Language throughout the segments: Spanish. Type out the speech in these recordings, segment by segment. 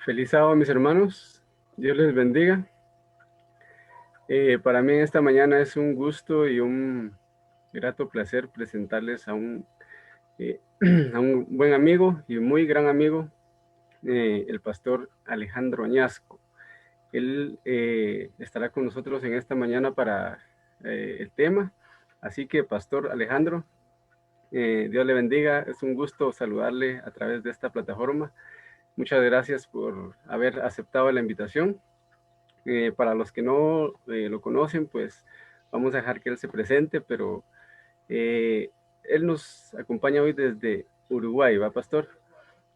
Feliz sábado, mis hermanos. Dios les bendiga. Para mí esta mañana es un gusto y un grato placer presentarles eh, a un buen amigo y muy gran amigo, el pastor Alejandro Añasco. Él estará con nosotros en esta mañana para el tema. Así que, pastor Alejandro, Dios le bendiga. Es un gusto saludarle a través de esta plataforma. Muchas gracias por haber aceptado la invitación. Para los que no lo conocen, pues vamos a dejar que él se presente, pero eh, él nos acompaña hoy desde Uruguay, ¿va, pastor?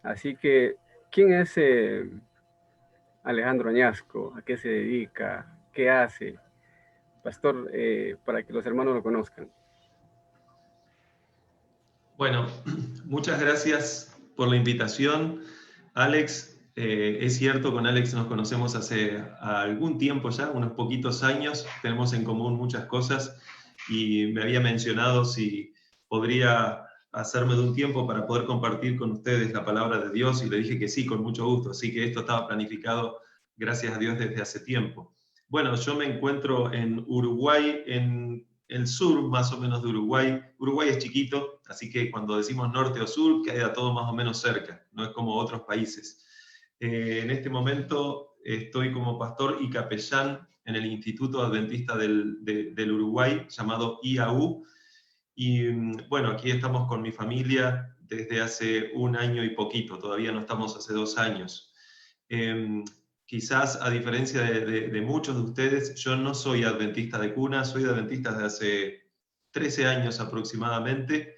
Así que, ¿quién es Alejandro Añasco? ¿A qué se dedica? ¿Qué hace? Pastor, para que los hermanos lo conozcan. Bueno, muchas gracias por la invitación, Alex. Es cierto, con Alex nos conocemos hace algún tiempo ya, unos poquitos años, tenemos en común muchas cosas y me había mencionado si podría hacerme de un tiempo para poder compartir con ustedes la palabra de Dios y le dije que sí, con mucho gusto, así que esto estaba planificado, gracias a Dios, desde hace tiempo. Bueno, yo me encuentro en Uruguay, en el sur más o menos de Uruguay. Uruguay es chiquito, así que cuando decimos norte o sur, queda todo más o menos cerca, no es como otros países. En este momento estoy como pastor y capellán en el Instituto Adventista del Uruguay, llamado IAU, y bueno, aquí estamos con mi familia desde hace un año y poquito, todavía no estamos hace 2 años. Eh, Quizás a diferencia de muchos de ustedes, yo no soy adventista de cuna, soy adventista desde hace 13 años aproximadamente.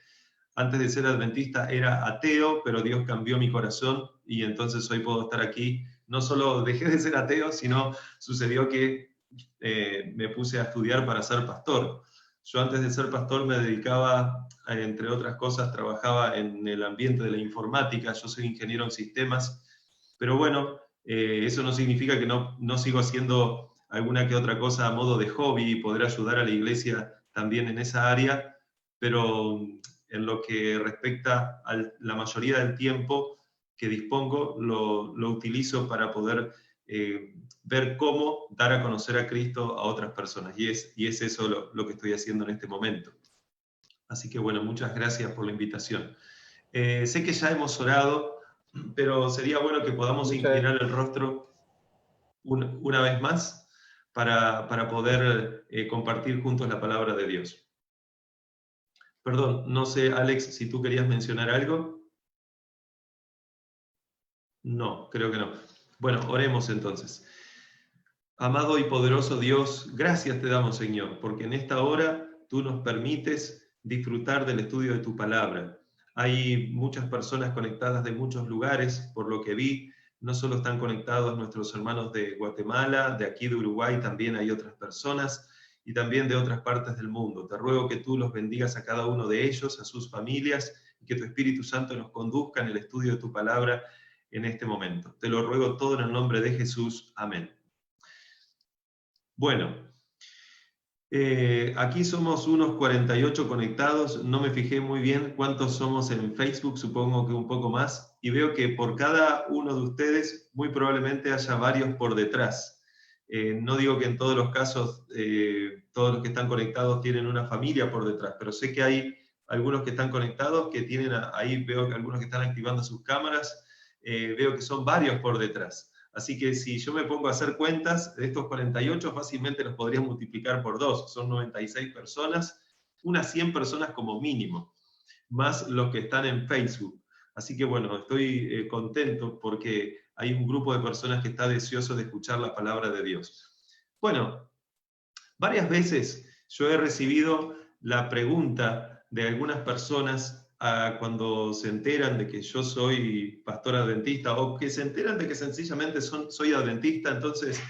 Antes de ser adventista era ateo, pero Dios cambió mi corazón y entonces hoy puedo estar aquí. No solo dejé de ser ateo, sino sucedió que me puse a estudiar para ser pastor. Yo antes de ser pastor me dedicaba, entre otras cosas, trabajaba en el ambiente de la informática, yo soy ingeniero en sistemas, pero bueno, eso no significa que no sigo haciendo alguna que otra cosa a modo de hobby y poder ayudar a la iglesia también en esa área, pero en lo que respecta a la mayoría del tiempo que dispongo, lo utilizo para poder ver cómo dar a conocer a Cristo a otras personas. Y es eso lo que estoy haciendo en este momento. Así que bueno, muchas gracias por la invitación. Sé que ya hemos orado, pero sería bueno que podamos Muchas, inclinar el rostro una vez más para poder compartir juntos la palabra de Dios. Perdón, no sé, Alex, si tú querías mencionar algo. No, creo que no. Bueno, oremos entonces. Amado y poderoso Dios, gracias te damos, Señor, porque en esta hora tú nos permites disfrutar del estudio de tu palabra. Hay muchas personas conectadas de muchos lugares, por lo que vi, no solo están conectados nuestros hermanos de Guatemala, de aquí de Uruguay, también hay otras personas y también de otras partes del mundo. Te ruego que tú los bendigas a cada uno de ellos, a sus familias, y que tu Espíritu Santo nos conduzca en el estudio de tu palabra en este momento. Te lo ruego todo en el nombre de Jesús. Amén. Bueno, aquí somos unos 48 conectados, no me fijé muy bien cuántos somos en Facebook, supongo que un poco más, y veo que por cada uno de ustedes muy probablemente haya varios por detrás. No digo que en todos los casos todos los que están conectados tienen una familia por detrás, pero sé que hay algunos que están conectados, que tienen, ahí veo que algunos que están activando sus cámaras, veo que son varios por detrás. Así que si yo me pongo a hacer cuentas, de estos 48 fácilmente los podría multiplicar por 2, son 96 personas, unas 100 personas como mínimo, más los que están en Facebook. Así que bueno, estoy contento porque hay un grupo de personas que está deseoso de escuchar la palabra de Dios. Bueno, varias veces yo he recibido la pregunta de algunas personas cuando se enteran de que yo soy pastor adventista o que se enteran de que sencillamente soy adventista, entonces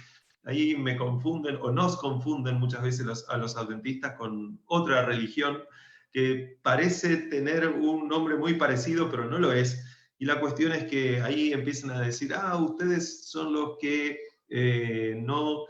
ahí me confunden o nos confunden muchas veces a los adventistas con otra religión que parece tener un nombre muy parecido, pero no lo es. Y la cuestión es que ahí empiezan a decir, ustedes son los que no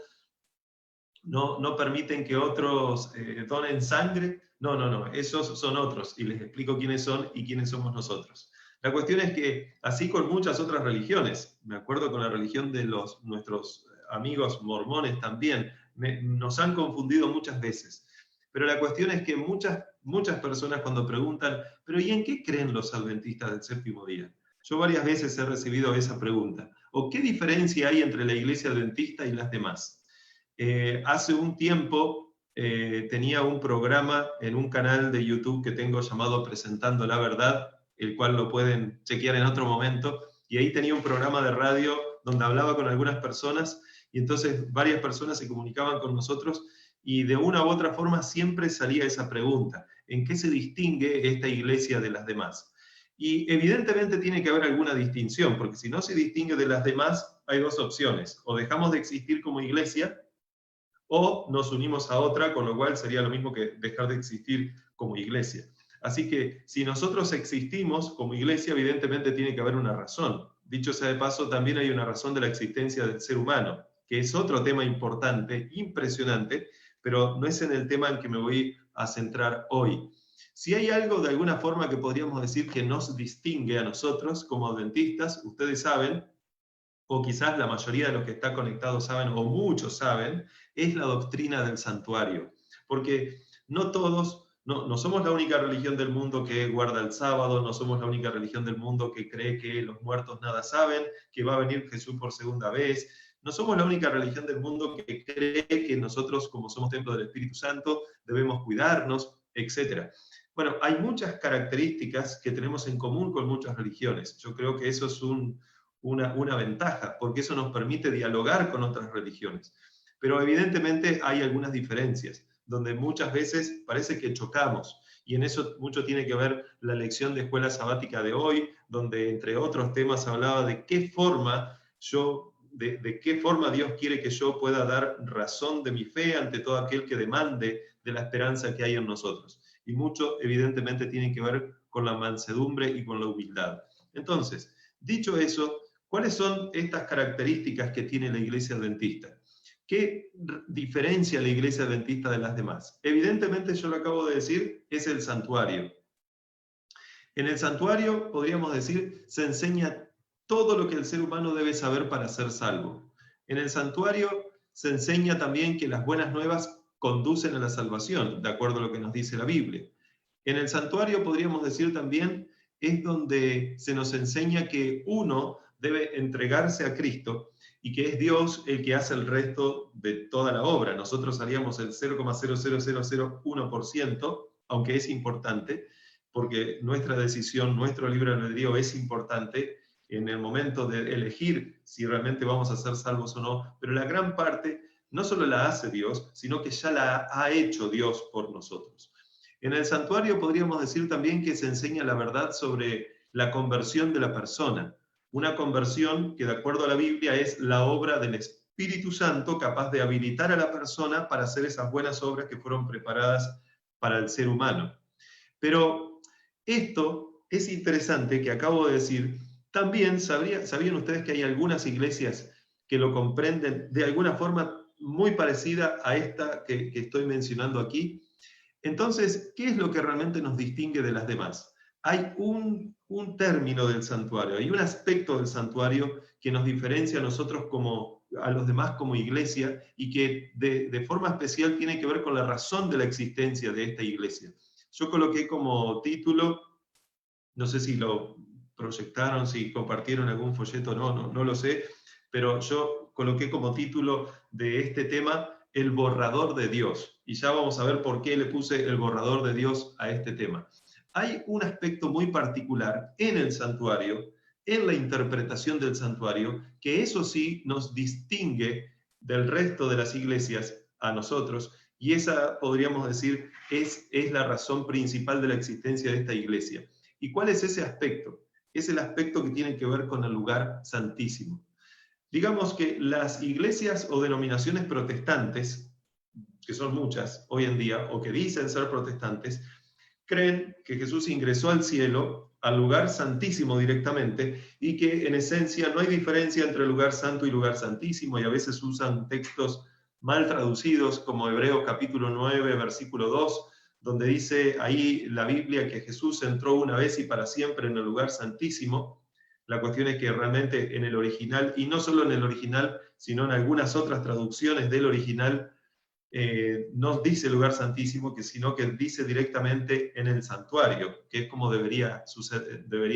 permiten que otros donen sangre. No, esos son otros, y les explico quiénes son y quiénes somos nosotros. La cuestión es que, así con muchas otras religiones, me acuerdo con la religión de nuestros amigos mormones también, nos han confundido muchas veces. Pero la cuestión es que muchas personas cuando preguntan, ¿pero y en qué creen los adventistas del séptimo día? Yo varias veces he recibido esa pregunta. ¿O qué diferencia hay entre la iglesia adventista y las demás? Hace un tiempo tenía un programa en un canal de YouTube que tengo llamado Presentando la Verdad, el cual lo pueden chequear en otro momento, y ahí tenía un programa de radio donde hablaba con algunas personas, y entonces varias personas se comunicaban con nosotros, y de una u otra forma siempre salía esa pregunta: ¿en qué se distingue esta iglesia de las demás? Y evidentemente tiene que haber alguna distinción, porque si no se distingue de las demás, hay dos opciones: o dejamos de existir como iglesia, o nos unimos a otra, con lo cual sería lo mismo que dejar de existir como iglesia. Así que si nosotros existimos como iglesia, evidentemente tiene que haber una razón. Dicho sea de paso, también hay una razón de la existencia del ser humano, que es otro tema importante, impresionante, pero no es en el tema en que me voy a centrar hoy. Si hay algo de alguna forma que podríamos decir que nos distingue a nosotros como adventistas, ustedes saben, o quizás la mayoría de los que están conectados saben, o muchos saben, es la doctrina del santuario. Porque no todos, no somos la única religión del mundo que guarda el sábado, no somos la única religión del mundo que cree que los muertos nada saben, que va a venir Jesús por segunda vez. No somos la única religión del mundo que cree que nosotros, como somos templo del Espíritu Santo, debemos cuidarnos, etc. Bueno, hay muchas características que tenemos en común con muchas religiones. Yo creo que eso es una ventaja, porque eso nos permite dialogar con otras religiones. Pero evidentemente hay algunas diferencias, donde muchas veces parece que chocamos, y en eso mucho tiene que ver la lección de escuela sabática de hoy, donde entre otros temas hablaba de qué forma de qué forma Dios quiere que yo pueda dar razón de mi fe ante todo aquel que demande de la esperanza que hay en nosotros. Y mucho evidentemente tiene que ver con la mansedumbre y con la humildad. Entonces, dicho eso, ¿cuáles son estas características que tiene la iglesia adventista? ¿Qué diferencia la iglesia adventista de las demás? Evidentemente, yo lo acabo de decir, es el santuario. En el santuario, podríamos decir, se enseña todo lo que el ser humano debe saber para ser salvo. En el santuario se enseña también que las buenas nuevas conducen a la salvación, de acuerdo a lo que nos dice la Biblia. En el santuario, podríamos decir también, es donde se nos enseña que uno debe entregarse a Cristo y que es Dios el que hace el resto de toda la obra. Nosotros haríamos el 0,00001%, aunque es importante, porque nuestra decisión, nuestro libre albedrío es importante en el momento de elegir si realmente vamos a ser salvos o no, pero la gran parte no solo la hace Dios, sino que ya la ha hecho Dios por nosotros. En el santuario podríamos decir también que se enseña la verdad sobre la conversión de la persona. Una conversión que, de acuerdo a la Biblia, es la obra del Espíritu Santo capaz de habilitar a la persona para hacer esas buenas obras que fueron preparadas para el ser humano. Pero esto es interesante que acabo de decir. También sabían ustedes que hay algunas iglesias que lo comprenden de alguna forma muy parecida a esta que estoy mencionando aquí. Entonces, ¿qué es lo que realmente nos distingue de las demás? Hay un término del santuario, hay un aspecto del santuario que nos diferencia a nosotros a los demás como iglesia, y que de forma especial tiene que ver con la razón de la existencia de esta iglesia. Yo coloqué como título, no sé si lo proyectaron, si compartieron algún folleto, no lo sé, pero yo coloqué como título de este tema el borrador de Dios. Y ya vamos a ver por qué le puse el borrador de Dios a este tema. Hay un aspecto muy particular en el santuario, en la interpretación del santuario, que eso sí nos distingue del resto de las iglesias a nosotros, y esa, podríamos decir, es la razón principal de la existencia de esta iglesia. ¿Y cuál es ese aspecto? Es el aspecto que tiene que ver con el lugar santísimo. Digamos que las iglesias o denominaciones protestantes, que son muchas hoy en día, o que dicen ser protestantes, creen que Jesús ingresó al cielo, al lugar santísimo directamente, y que en esencia no hay diferencia entre lugar santo y lugar santísimo, y a veces usan textos mal traducidos, como Hebreos capítulo 9, versículo 2, donde dice ahí la Biblia que Jesús entró una vez y para siempre en el lugar santísimo. La cuestión es que realmente en el original, y no solo en el original, sino en algunas otras traducciones del original, no dice lugar santísimo, sino que dice directamente en el santuario, que es como debería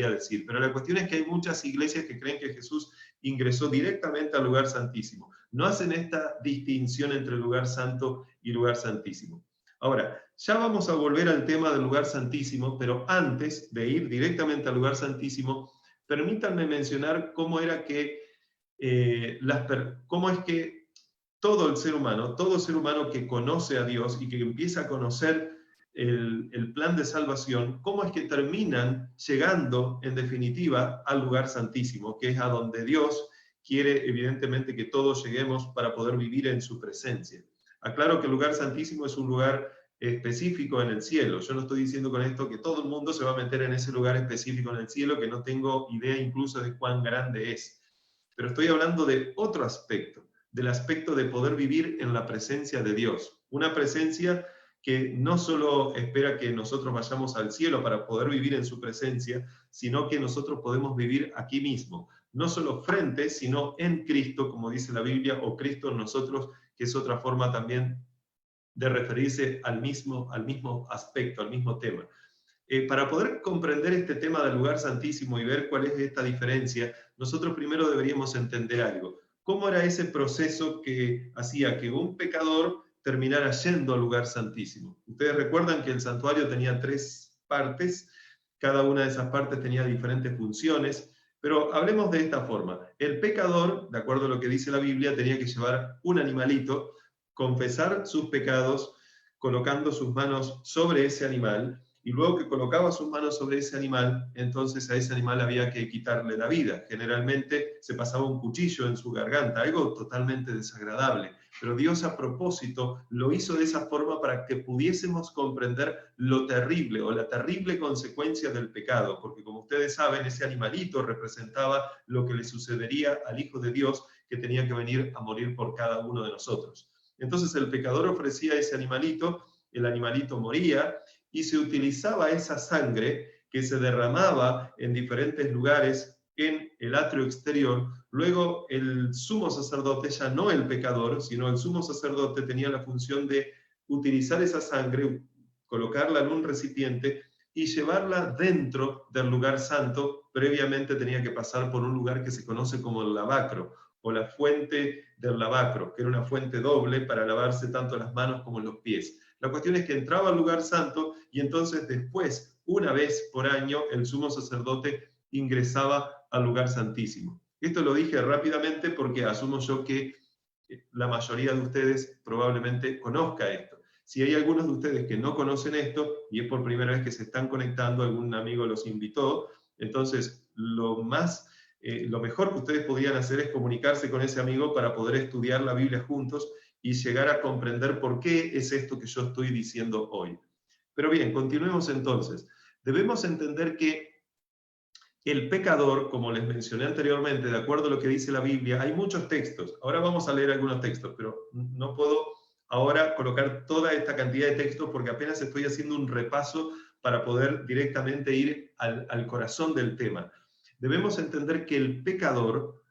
decir. Pero la cuestión es que hay muchas iglesias que creen que Jesús ingresó directamente al lugar santísimo. No hacen esta distinción entre lugar santo y lugar santísimo. Ahora, ya vamos a volver al tema del lugar santísimo, pero antes de ir directamente al lugar santísimo, permítanme mencionar cómo era que, cómo es que todo ser humano que conoce a Dios y que empieza a conocer el plan de salvación, cómo es que terminan llegando, en definitiva, al lugar santísimo, que es a donde Dios quiere, evidentemente, que todos lleguemos para poder vivir en su presencia. Aclaro que el lugar santísimo es un lugar específico en el cielo. Yo no estoy diciendo con esto que todo el mundo se va a meter en ese lugar específico en el cielo, que no tengo idea incluso de cuán grande es. Pero estoy hablando de otro aspecto, del aspecto de poder vivir en la presencia de Dios. Una presencia que no solo espera que nosotros vayamos al cielo para poder vivir en su presencia, sino que nosotros podemos vivir aquí mismo. No solo frente, sino en Cristo, como dice la Biblia, o Cristo en nosotros, que es otra forma también de referirse al mismo aspecto, al mismo tema. Para poder comprender este tema del lugar santísimo y ver cuál es esta diferencia, nosotros primero deberíamos entender algo. ¿Cómo era ese proceso que hacía que un pecador terminara yendo al lugar santísimo? Ustedes recuerdan que el santuario tenía 3 partes, cada una de esas partes tenía diferentes funciones, pero hablemos de esta forma. El pecador, de acuerdo a lo que dice la Biblia, tenía que llevar un animalito, confesar sus pecados, colocando sus manos sobre ese animal, y luego que colocaba sus manos sobre ese animal, entonces a ese animal había que quitarle la vida. Generalmente se pasaba un cuchillo en su garganta, algo totalmente desagradable. Pero Dios a propósito lo hizo de esa forma para que pudiésemos comprender lo terrible o la terrible consecuencia del pecado, porque como ustedes saben, ese animalito representaba lo que le sucedería al Hijo de Dios, que tenía que venir a morir por cada uno de nosotros. Entonces el pecador ofrecía ese animalito, el animalito moría, y se utilizaba esa sangre que se derramaba en diferentes lugares en el atrio exterior. Luego el sumo sacerdote, ya no el pecador, sino el sumo sacerdote, tenía la función de utilizar esa sangre, colocarla en un recipiente y llevarla dentro del lugar santo. Previamente tenía que pasar por un lugar que se conoce como el lavacro, o la fuente del lavacro, que era una fuente doble para lavarse tanto las manos como los pies. La cuestión es que entraba al lugar santo y entonces después, una vez por año, el sumo sacerdote ingresaba al lugar santísimo. Esto lo dije rápidamente porque asumo yo que la mayoría de ustedes probablemente conozca esto. Si hay algunos de ustedes que no conocen esto y es por primera vez que se están conectando, algún amigo los invitó, entonces lo mejor que ustedes podrían hacer es comunicarse con ese amigo para poder estudiar la Biblia juntos y llegar a comprender por qué es esto que yo estoy diciendo hoy. Pero bien, continuemos entonces. Debemos entender que el pecador, como les mencioné anteriormente, de acuerdo a lo que dice la Biblia, hay muchos textos. Ahora vamos a leer algunos textos, pero no puedo ahora colocar toda esta cantidad de textos porque apenas estoy haciendo un repaso para poder directamente ir al corazón del tema. Debemos entender que el pecador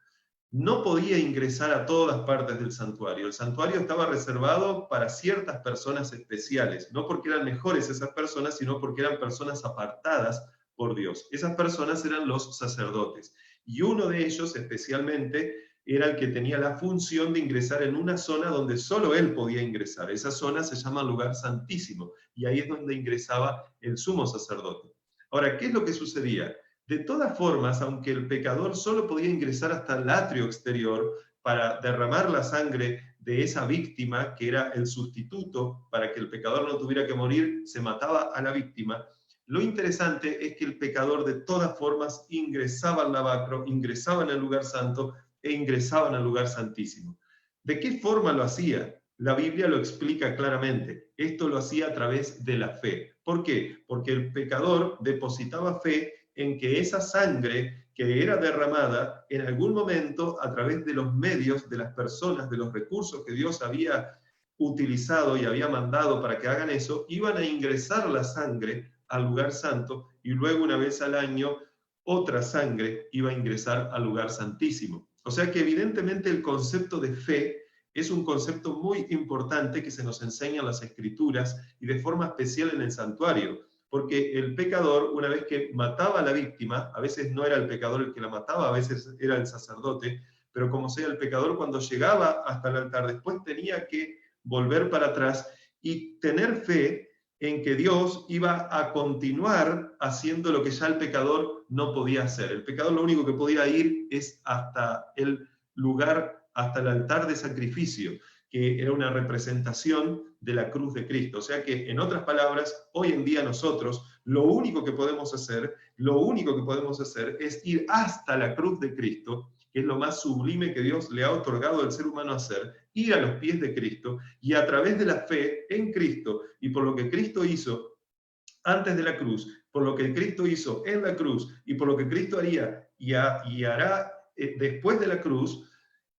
no podía ingresar a todas partes del santuario. El santuario estaba reservado para ciertas personas especiales, no porque eran mejores esas personas, sino porque eran personas apartadas por Dios. Esas personas eran los sacerdotes. Y uno de ellos especialmente era el que tenía la función de ingresar en una zona donde solo él podía ingresar. Esa zona se llama lugar santísimo, y ahí es donde ingresaba el sumo sacerdote. Ahora, ¿qué es lo que sucedía? De todas formas, aunque el pecador solo podía ingresar hasta el atrio exterior para derramar la sangre de esa víctima, que era el sustituto para que el pecador no tuviera que morir, se mataba a la víctima. Lo interesante es que el pecador de todas formas ingresaba al lavacro, ingresaba en el lugar santo e ingresaba en el lugar santísimo. ¿De qué forma lo hacía? La Biblia lo explica claramente. Esto lo hacía a través de la fe. ¿Por qué? Porque el pecador depositaba fe en que esa sangre que era derramada en algún momento a través de los medios, de las personas, de los recursos que Dios había utilizado y había mandado para que hagan eso, iban a ingresar la sangre al lugar santo y luego una vez al año otra sangre iba a ingresar al lugar santísimo. O sea que evidentemente el concepto de fe es un concepto muy importante que se nos enseña en las Escrituras y de forma especial en el santuario, porque el pecador, una vez que mataba a la víctima, a veces no era el pecador el que la mataba, a veces era el sacerdote, pero como sea el pecador, cuando llegaba hasta el altar, después tenía que volver para atrás y tener fe en que Dios iba a continuar haciendo lo que ya el pecador no podía hacer. El pecador lo único que podía ir es hasta el lugar, hasta el altar de sacrificio, que era una representación de la cruz de Cristo. O sea que, en otras palabras, hoy en día nosotros lo único que podemos hacer es ir hasta la cruz de Cristo, que es lo más sublime que Dios le ha otorgado al ser humano hacer, ir a los pies de Cristo y a través de la fe en Cristo y por lo que Cristo hizo antes de la cruz, por lo que Cristo hizo en la cruz y por lo que Cristo haría y hará después de la cruz,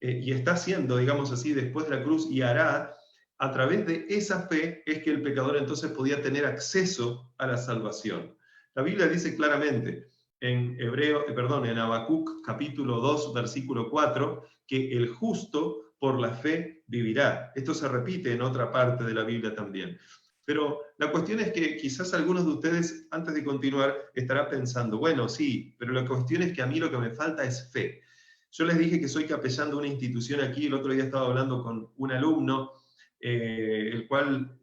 y está haciendo, digamos así, después de la cruz y hará, a través de esa fe es que el pecador entonces podía tener acceso a la salvación. La Biblia dice claramente en Habacuc capítulo 2, versículo 4, que el justo por la fe vivirá. Esto se repite en otra parte de la Biblia también. Pero la cuestión es que quizás algunos de ustedes, antes de continuar, estarán pensando, bueno, sí, pero la cuestión es que a mí lo que me falta es fe. Yo les dije que soy capellán de una institución aquí, el otro día estaba hablando con un alumno, con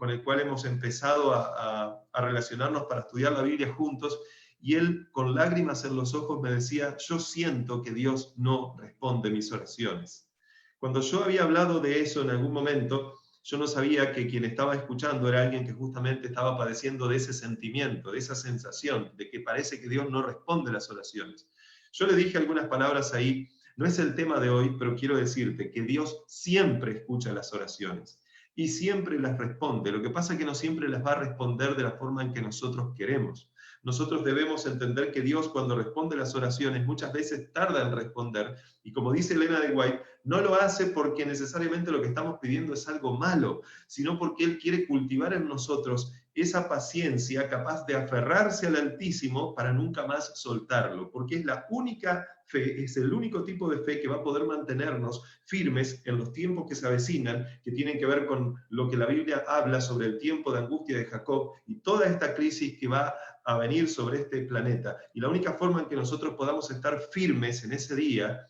el cual hemos empezado a relacionarnos para estudiar la Biblia juntos, y él con lágrimas en los ojos me decía, yo siento que Dios no responde mis oraciones. Cuando yo había hablado de eso en algún momento, yo no sabía que quien estaba escuchando era alguien que justamente estaba padeciendo de ese sentimiento, de esa sensación, de que parece que Dios no responde las oraciones. Yo le dije algunas palabras ahí, no es el tema de hoy, pero quiero decirte que Dios siempre escucha las oraciones y siempre las responde. Lo que pasa es que no siempre las va a responder de la forma en que nosotros queremos. Nosotros debemos entender que Dios, cuando responde las oraciones, muchas veces tarda en responder, y como dice Elena de White, no lo hace porque necesariamente lo que estamos pidiendo es algo malo, sino porque Él quiere cultivar en nosotros esa paciencia capaz de aferrarse al Altísimo para nunca más soltarlo, porque es la única fe, es el único tipo de fe que va a poder mantenernos firmes en los tiempos que se avecinan, que tienen que ver con lo que la Biblia habla sobre el tiempo de angustia de Jacob y toda esta crisis que va a venir sobre este planeta. Y la única forma en que nosotros podamos estar firmes en ese día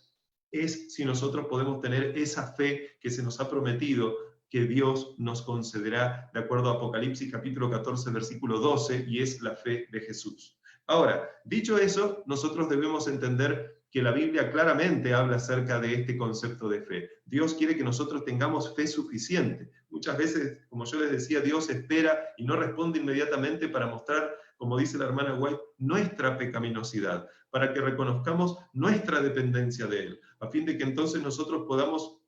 es si nosotros podemos tener esa fe que se nos ha prometido que Dios nos concederá, de acuerdo a Apocalipsis capítulo 14, versículo 12, y es la fe de Jesús. Ahora, dicho eso, nosotros debemos entender que la Biblia claramente habla acerca de este concepto de fe. Dios quiere que nosotros tengamos fe suficiente. Muchas veces, como yo les decía, Dios espera y no responde inmediatamente para mostrar, como dice la hermana White, nuestra pecaminosidad, para que reconozcamos nuestra dependencia de Él, a fin de que entonces nosotros podamos,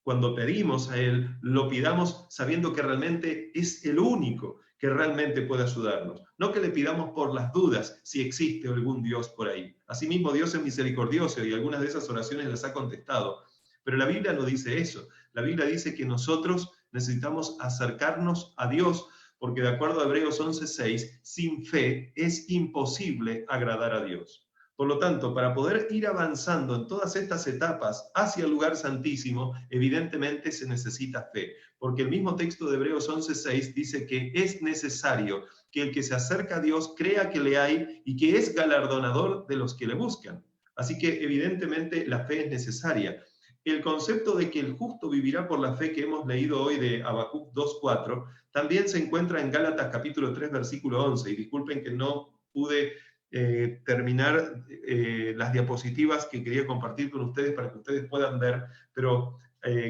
cuando pedimos a Él, lo pidamos sabiendo que realmente es el único que realmente puede ayudarnos. No que le pidamos por las dudas si existe algún Dios por ahí. Asimismo, Dios es misericordioso y algunas de esas oraciones las ha contestado. Pero la Biblia no dice eso. La Biblia dice que nosotros necesitamos acercarnos a Dios, porque de acuerdo a Hebreos 11:6, sin fe es imposible agradar a Dios. Por lo tanto, para poder ir avanzando en todas estas etapas hacia el lugar santísimo, evidentemente se necesita fe, porque el mismo texto de Hebreos 11:6 dice que es necesario que el que se acerca a Dios crea que le hay y que es galardonador de los que le buscan. Así que evidentemente la fe es necesaria. El concepto de que el justo vivirá por la fe que hemos leído hoy de Habacuc 2:4 también se encuentra en Gálatas capítulo 3 versículo 11, y disculpen que no pude terminar las diapositivas que quería compartir con ustedes para que ustedes puedan ver, pero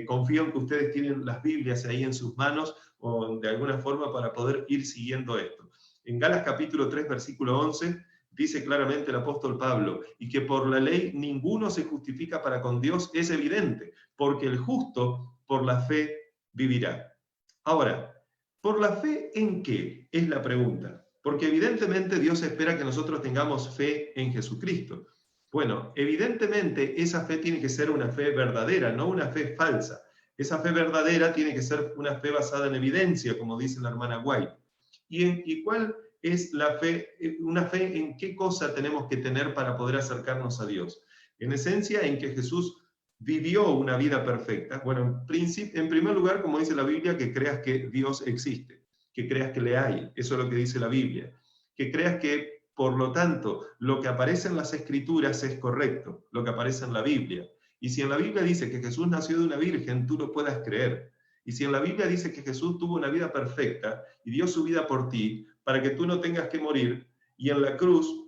confío en que ustedes tienen las Biblias ahí en sus manos o de alguna forma para poder ir siguiendo esto. En Gálatas capítulo 3 versículo 11 dice claramente el apóstol Pablo, y que por la ley ninguno se justifica para con Dios es evidente, porque el justo por la fe vivirá. Ahora, ¿por la fe en qué? Es la pregunta. Porque evidentemente Dios espera que nosotros tengamos fe en Jesucristo. Bueno, evidentemente esa fe tiene que ser una fe verdadera, no una fe falsa. Esa fe verdadera tiene que ser una fe basada en evidencia, como dice la hermana White. ¿Y cuál es la fe? Una fe en qué cosa tenemos que tener para poder acercarnos a Dios. En esencia, en que Jesús vivió una vida perfecta. Bueno, en primer lugar, como dice la Biblia, que creas que Dios existe, que creas que le hay. Eso es lo que dice la Biblia. Que creas que, por lo tanto, lo que aparece en las Escrituras es correcto, lo que aparece en la Biblia. Y si en la Biblia dice que Jesús nació de una virgen, tú lo puedas creer. Y si en la Biblia dice que Jesús tuvo una vida perfecta y dio su vida por ti, para que tú no tengas que morir, y en la cruz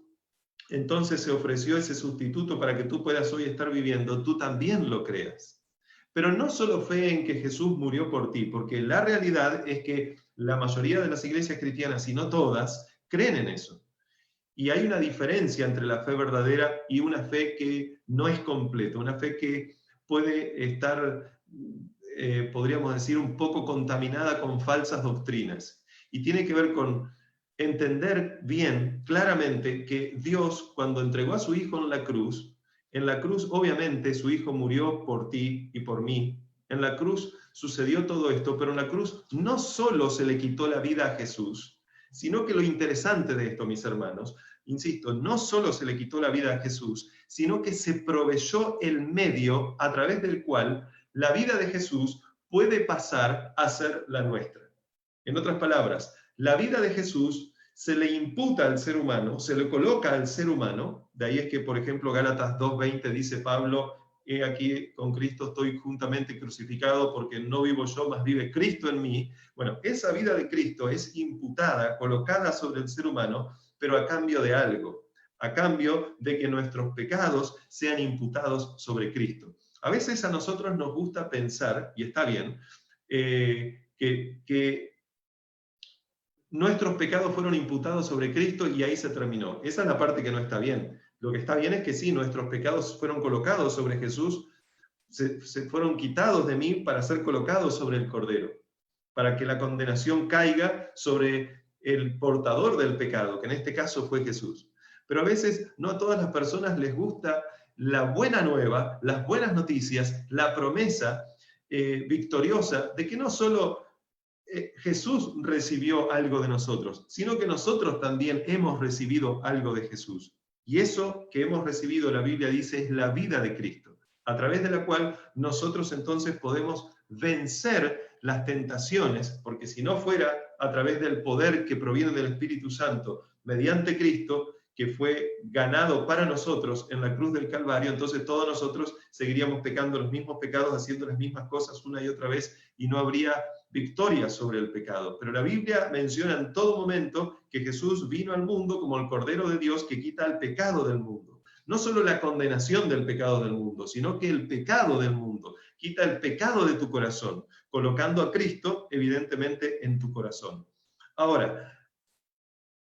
entonces se ofreció ese sustituto para que tú puedas hoy estar viviendo, tú también lo creas. Pero no solo fe en que Jesús murió por ti, porque la realidad es que la mayoría de las iglesias cristianas, si no todas, creen en eso. Y hay una diferencia entre la fe verdadera y una fe que no es completa, una fe que puede estar, podríamos decir, un poco contaminada con falsas doctrinas. Y tiene que ver con entender bien, claramente, que Dios, cuando entregó a su Hijo en la cruz obviamente su Hijo murió por ti y por mí. En la cruz sucedió todo esto, pero en la cruz no solo se le quitó la vida a Jesús, sino que lo interesante de esto, mis hermanos, insisto, no solo se le quitó la vida a Jesús, sino que se proveyó el medio a través del cual la vida de Jesús puede pasar a ser la nuestra. En otras palabras, la vida de Jesús se le imputa al ser humano, se le coloca al ser humano. De ahí es que, por ejemplo, Gálatas 2:20 dice Pablo, he aquí con Cristo estoy juntamente crucificado porque no vivo yo, mas vive Cristo en mí. Bueno, esa vida de Cristo es imputada, colocada sobre el ser humano, pero a cambio de algo, a cambio de que nuestros pecados sean imputados sobre Cristo. A veces a nosotros nos gusta pensar, y está bien, que nuestros pecados fueron imputados sobre Cristo y ahí se terminó. Esa es la parte que no está bien. Lo que está bien es que sí, nuestros pecados fueron colocados sobre Jesús, se fueron quitados de mí para ser colocados sobre el Cordero, para que la condenación caiga sobre el portador del pecado, que en este caso fue Jesús. Pero a veces no a todas las personas les gusta la buena nueva, las buenas noticias, la promesa victoriosa de que no solo Jesús recibió algo de nosotros, sino que nosotros también hemos recibido algo de Jesús. Y eso que hemos recibido, la Biblia dice, es la vida de Cristo, a través de la cual nosotros entonces podemos vencer las tentaciones, porque si no fuera a través del poder que proviene del Espíritu Santo, mediante Cristo, que fue ganado para nosotros en la cruz del Calvario, entonces todos nosotros seguiríamos pecando los mismos pecados, haciendo las mismas cosas una y otra vez, y no habría victoria sobre el pecado. Pero la Biblia menciona en todo momento que Jesús vino al mundo como el Cordero de Dios que quita el pecado del mundo. No solo la condenación del pecado del mundo, sino que el pecado del mundo. Quita el pecado de tu corazón, colocando a Cristo, evidentemente, en tu corazón. Ahora,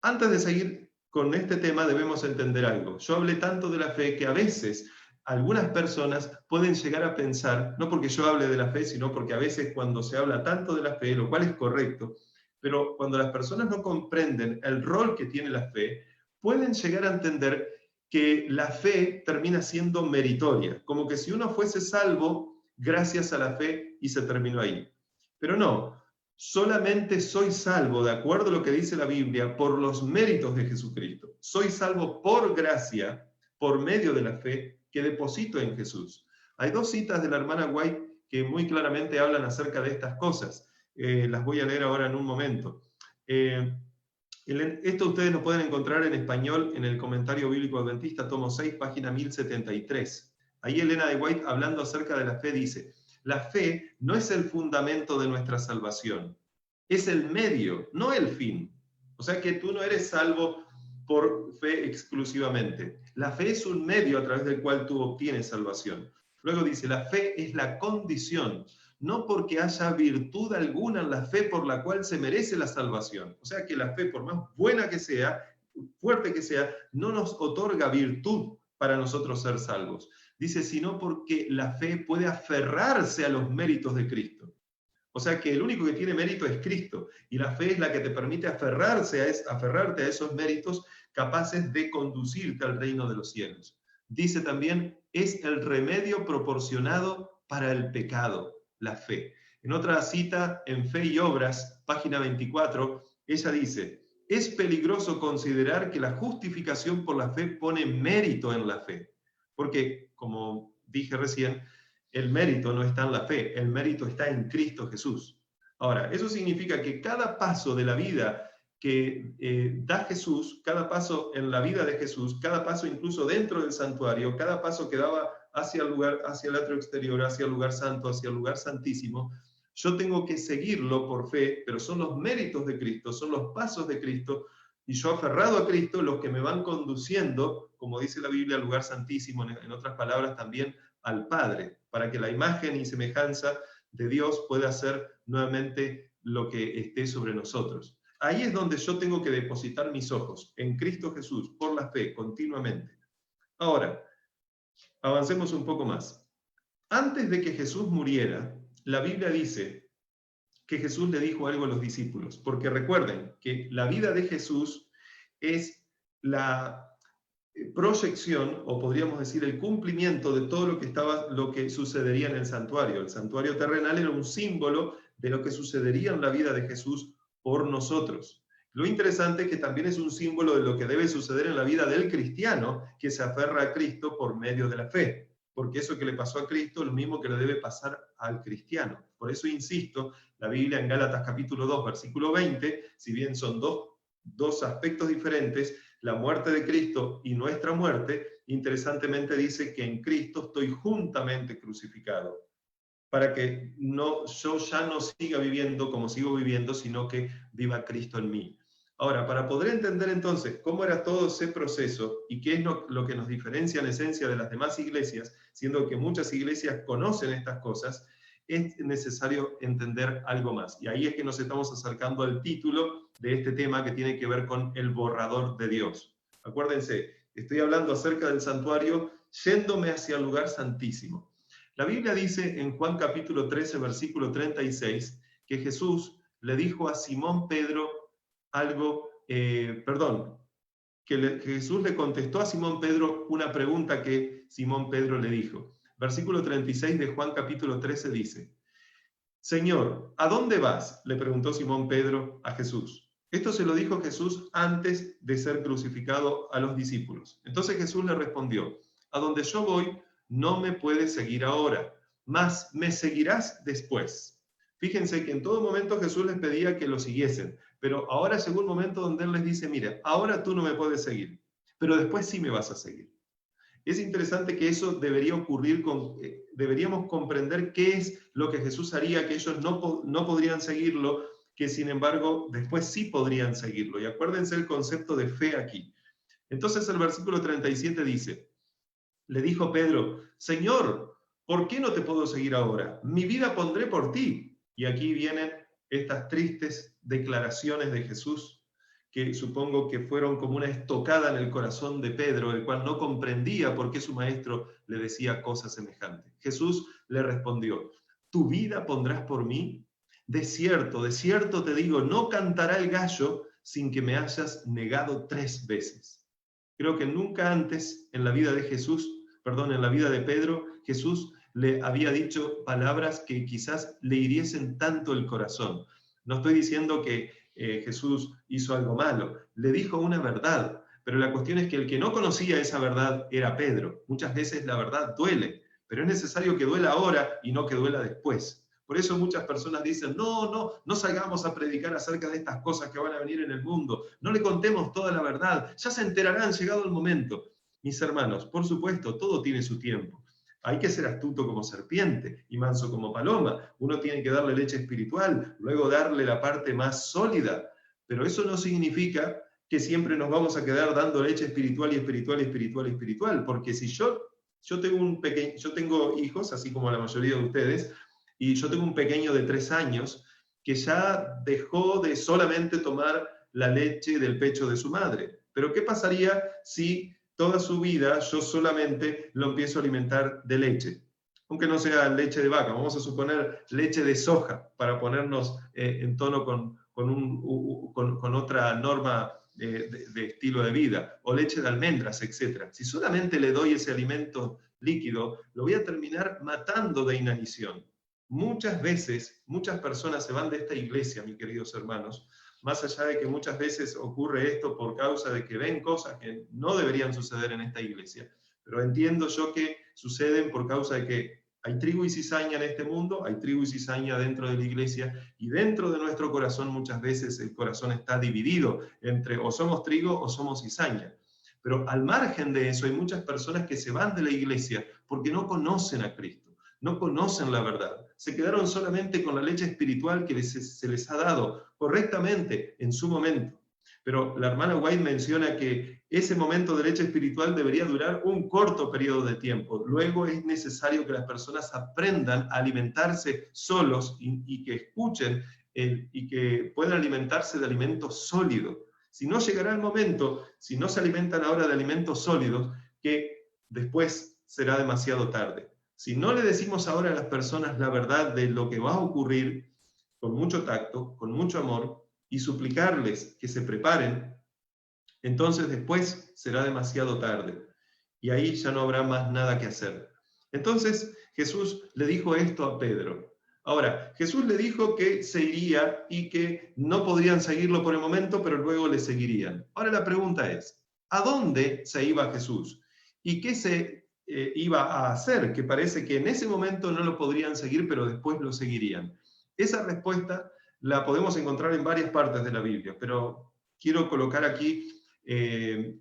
antes de seguir con este tema, debemos entender algo. Yo hablé tanto de la fe que a veces algunas personas pueden llegar a pensar, no porque yo hable de la fe, sino porque a veces cuando se habla tanto de la fe, lo cual es correcto, pero cuando las personas no comprenden el rol que tiene la fe, pueden llegar a entender que la fe termina siendo meritoria, como que si uno fuese salvo gracias a la fe y se terminó ahí. Pero no, solamente soy salvo, de acuerdo a lo que dice la Biblia, por los méritos de Jesucristo. Soy salvo por gracia, por medio de la fe que deposito en Jesús. Hay dos citas de la hermana White que muy claramente hablan acerca de estas cosas. Las voy a leer ahora en un momento. Esto ustedes lo pueden encontrar en español en el Comentario Bíblico Adventista, tomo 6, página 1073. Ahí Elena de White, hablando acerca de la fe, dice: la fe no es el fundamento de nuestra salvación, es el medio, no el fin. O sea que tú no eres salvo por fe exclusivamente. La fe es un medio a través del cual tú obtienes salvación. Luego dice, la fe es la condición, no porque haya virtud alguna en la fe por la cual se merece la salvación. O sea que la fe, por más buena que sea, fuerte que sea, no nos otorga virtud para nosotros ser salvos. Dice, sino porque la fe puede aferrarse a los méritos de Cristo. O sea que el único que tiene mérito es Cristo, y la fe es la que te permite aferrarte a esos méritos capaces de conducirte al reino de los cielos. Dice también, es el remedio proporcionado para el pecado. la fe. En otra cita, en Fe y Obras, página 24, ella dice: es peligroso considerar que la justificación por la fe pone mérito en la fe, porque, como dije recién, el mérito no está en la fe, el mérito está en Cristo Jesús. Ahora, eso significa que cada paso de la vida que da Jesús, cada paso en la vida de Jesús, cada paso incluso dentro del santuario, cada paso que daba hacia el lugar, hacia el atrio exterior, hacia el lugar santo, hacia el lugar santísimo, yo tengo que seguirlo por fe, pero son los méritos de Cristo, son los pasos de Cristo, y yo aferrado a Cristo, los que me van conduciendo, como dice la Biblia, al lugar santísimo, en otras palabras también al Padre, para que la imagen y semejanza de Dios pueda ser nuevamente lo que esté sobre nosotros. Ahí es donde yo tengo que depositar mis ojos, en Cristo Jesús, por la fe, continuamente. Ahora, avancemos un poco más. Antes de que Jesús muriera, la Biblia dice que Jesús le dijo algo a los discípulos, porque recuerden que la vida de Jesús es la proyección, o podríamos decir el cumplimiento de todo lo que sucedería en el santuario. El santuario terrenal era un símbolo de lo que sucedería en la vida de Jesús por nosotros. Lo interesante es que también es un símbolo de lo que debe suceder en la vida del cristiano que se aferra a Cristo por medio de la fe, porque eso que le pasó a Cristo es lo mismo que le debe pasar al cristiano. Por eso insisto, la Biblia en Gálatas capítulo 2, versículo 20, si bien son dos aspectos diferentes, la muerte de Cristo y nuestra muerte, interesantemente dice que en Cristo estoy juntamente crucificado, para que yo ya no siga viviendo como sigo viviendo, sino que viva Cristo en mí. Ahora, para poder entender entonces cómo era todo ese proceso y qué es lo que nos diferencia en esencia de las demás iglesias, siendo que muchas iglesias conocen estas cosas, es necesario entender algo más. Y ahí es que nos estamos acercando al título de este tema, que tiene que ver con el borrador de Dios. Acuérdense, estoy hablando acerca del santuario yéndome hacia el lugar santísimo. La Biblia dice en Juan capítulo 13, versículo 36, que Jesús le dijo a Simón Pedro algo, que Jesús le contestó a Simón Pedro una pregunta que Simón Pedro le dijo. Versículo 36 de Juan capítulo 13 dice: Señor, ¿a dónde vas?, le preguntó Simón Pedro a Jesús. Esto se lo dijo Jesús antes de ser crucificado a los discípulos. Entonces Jesús le respondió: a donde yo voy, no me puedes seguir ahora, mas me seguirás después. Fíjense que en todo momento Jesús les pedía que lo siguiesen, pero ahora llegó un momento donde Él les dice: mira, ahora tú no me puedes seguir, pero después sí me vas a seguir. Es interesante que eso debería ocurrir, deberíamos comprender qué es lo que Jesús haría, que ellos no podrían seguirlo, que sin embargo después sí podrían seguirlo. Y acuérdense el concepto de fe aquí. Entonces el versículo 37 dice: le dijo Pedro: Señor, ¿por qué no te puedo seguir ahora? Mi vida pondré por ti. Y aquí vienen estas tristes declaraciones de Jesús, que supongo que fueron como una estocada en el corazón de Pedro, el cual no comprendía por qué su maestro le decía cosas semejantes. Jesús le respondió: ¿tu vida pondrás por mí? De cierto te digo, no cantará el gallo sin que me hayas negado 3 veces. Creo que nunca antes en la vida de en la vida de Pedro, Jesús le había dicho palabras que quizás le hiriesen tanto el corazón. No estoy diciendo que Jesús hizo algo malo, le dijo una verdad, pero la cuestión es que el que no conocía esa verdad era Pedro. Muchas veces la verdad duele, pero es necesario que duela ahora y no que duela después. Por eso muchas personas dicen: no salgamos a predicar acerca de estas cosas que van a venir en el mundo, no le contemos toda la verdad, ya se enterarán llegado el momento. Mis hermanos, por supuesto, todo tiene su tiempo. Hay que ser astuto como serpiente y manso como paloma. Uno tiene que darle leche espiritual, luego darle la parte más sólida. Pero eso no significa que siempre nos vamos a quedar dando leche espiritual y espiritual y espiritual y espiritual. Porque si yo tengo hijos, así como la mayoría de ustedes, y yo tengo un pequeño de 3 años que ya dejó de solamente tomar la leche del pecho de su madre. Pero ¿qué pasaría si toda su vida yo solamente lo empiezo a alimentar de leche? Aunque no sea leche de vaca, vamos a suponer leche de soja, para ponernos en tono con otra norma de estilo de vida, o leche de almendras, etc. Si solamente le doy ese alimento líquido, lo voy a terminar matando de inanición. muchas veces, muchas personas se van de esta iglesia, mis queridos hermanos, más allá de que muchas veces ocurre esto por causa de que ven cosas que no deberían suceder en esta iglesia, pero entiendo yo que suceden por causa de que hay trigo y cizaña en este mundo, hay trigo y cizaña dentro de la iglesia, y dentro de nuestro corazón muchas veces el corazón está dividido entre o somos trigo o somos cizaña. Pero al margen de eso hay muchas personas que se van de la iglesia porque no conocen a Cristo, no conocen la verdad. Se quedaron solamente con la leche espiritual que se les ha dado correctamente en su momento. Pero la hermana White menciona que ese momento de leche espiritual debería durar un corto periodo de tiempo. Luego es necesario que las personas aprendan a alimentarse solos y que escuchen y que puedan alimentarse de alimentos sólidos. Si no, llegará el momento, si no se alimentan ahora de alimentos sólidos, que después será demasiado tarde. Si no le decimos ahora a las personas la verdad de lo que va a ocurrir, con mucho tacto, con mucho amor, y suplicarles que se preparen, entonces después será demasiado tarde. Y ahí ya no habrá más nada que hacer. Entonces Jesús le dijo esto a Pedro. Ahora, Jesús le dijo que se iría y que no podrían seguirlo por el momento, pero luego le seguirían. Ahora la pregunta es, ¿a dónde se iba Jesús? ¿Y qué se iba a hacer? Que parece que en ese momento no lo podrían seguir, pero después lo seguirían. Esa respuesta la podemos encontrar en varias partes de la Biblia, pero quiero colocar aquí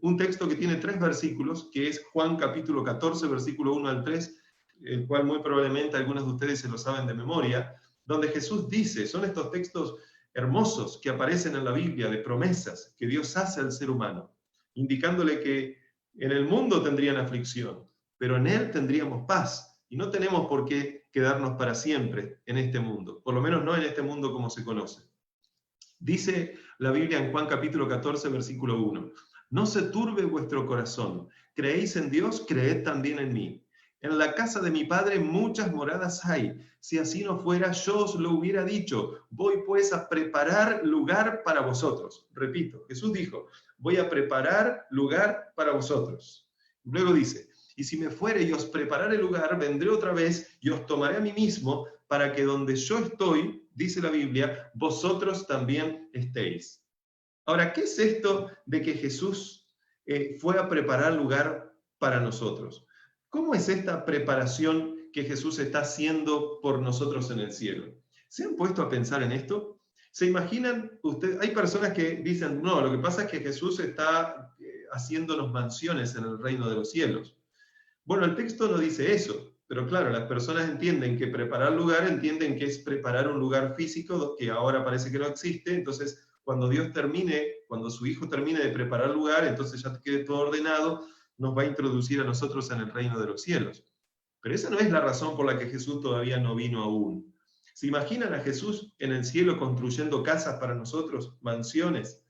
un texto que tiene 3 versículos, que es Juan capítulo 14, versículo 1 al 3, el cual muy probablemente algunos de ustedes se lo saben de memoria, donde Jesús dice, son estos textos hermosos que aparecen en la Biblia de promesas que Dios hace al ser humano, indicándole que en el mundo tendrían aflicción, pero en Él tendríamos paz, y no tenemos por qué quedarnos para siempre en este mundo, por lo menos no en este mundo como se conoce. Dice la Biblia en Juan capítulo 14, versículo 1, no se turbe vuestro corazón, creéis en Dios, creed también en mí. En la casa de mi Padre muchas moradas hay. Si así no fuera, yo os lo hubiera dicho. Voy pues a preparar lugar para vosotros. Repito, Jesús dijo, voy a preparar lugar para vosotros. Luego dice, y si me fuere y os prepararé lugar, vendré otra vez y os tomaré a mí mismo, para que donde yo estoy, dice la Biblia, vosotros también estéis. Ahora, ¿qué es esto de que Jesús fue a preparar lugar para nosotros? ¿Cómo es esta preparación que Jesús está haciendo por nosotros en el cielo? ¿Se han puesto a pensar en esto? ¿Se imaginan ustedes? Hay personas que dicen, no, lo que pasa es que Jesús está haciéndonos mansiones en el reino de los cielos. Bueno, el texto no dice eso, pero claro, las personas entienden que preparar lugar, entienden que es preparar un lugar físico que ahora parece que no existe, entonces cuando Dios termine, cuando su Hijo termine de preparar lugar, entonces ya quede todo ordenado, nos va a introducir a nosotros en el reino de los cielos. Pero esa no es la razón por la que Jesús todavía no vino aún. ¿Se imaginan a Jesús en el cielo construyendo casas para nosotros, mansiones,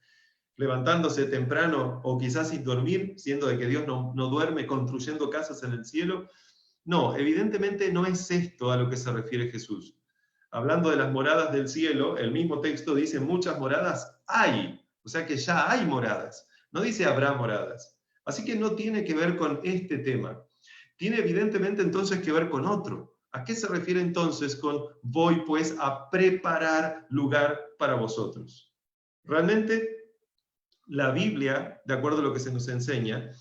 levantándose temprano o quizás sin dormir, siendo de que Dios no duerme construyendo casas en el cielo? No, evidentemente no es esto a lo que se refiere Jesús. Hablando de las moradas del cielo, el mismo texto dice muchas moradas hay, o sea que ya hay moradas, no dice habrá moradas. Así que no tiene que ver con este tema. Tiene evidentemente entonces que ver con otro. ¿A qué se refiere entonces con voy pues a preparar lugar para vosotros? Realmente la Biblia, de acuerdo a lo que se nos enseña,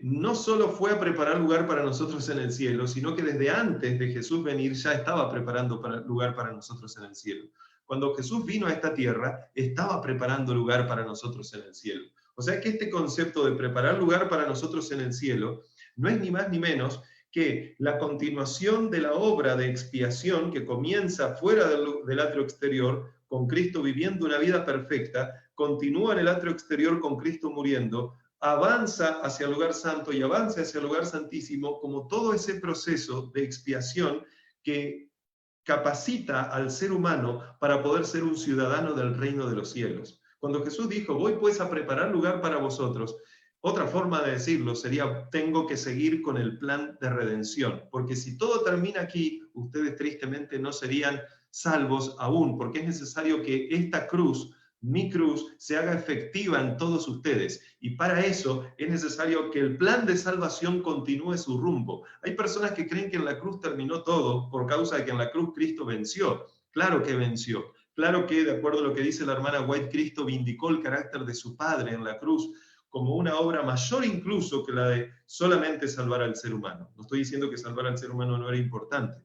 no solo fue a preparar lugar para nosotros en el cielo, sino que desde antes de Jesús venir ya estaba preparando lugar para nosotros en el cielo. Cuando Jesús vino a esta tierra, estaba preparando lugar para nosotros en el cielo. O sea que este concepto de preparar lugar para nosotros en el cielo no es ni más ni menos que la continuación de la obra de expiación que comienza fuera del atrio exterior, con Cristo viviendo una vida perfecta, continúa en el atrio exterior con Cristo muriendo, avanza hacia el lugar santo y avanza hacia el lugar santísimo, como todo ese proceso de expiación que capacita al ser humano para poder ser un ciudadano del reino de los cielos. Cuando Jesús dijo, voy pues a preparar lugar para vosotros, otra forma de decirlo sería, tengo que seguir con el plan de redención, porque si todo termina aquí, ustedes tristemente no serían salvos aún, porque es necesario que esta cruz mi cruz, se haga efectiva en todos ustedes. Y para eso es necesario que el plan de salvación continúe su rumbo. Hay personas que creen que en la cruz terminó todo por causa de que en la cruz Cristo venció. Claro que venció. Claro que, de acuerdo a lo que dice la hermana White, Cristo vindicó el carácter de su Padre en la cruz como una obra mayor incluso que la de solamente salvar al ser humano. No estoy diciendo que salvar al ser humano no era importante,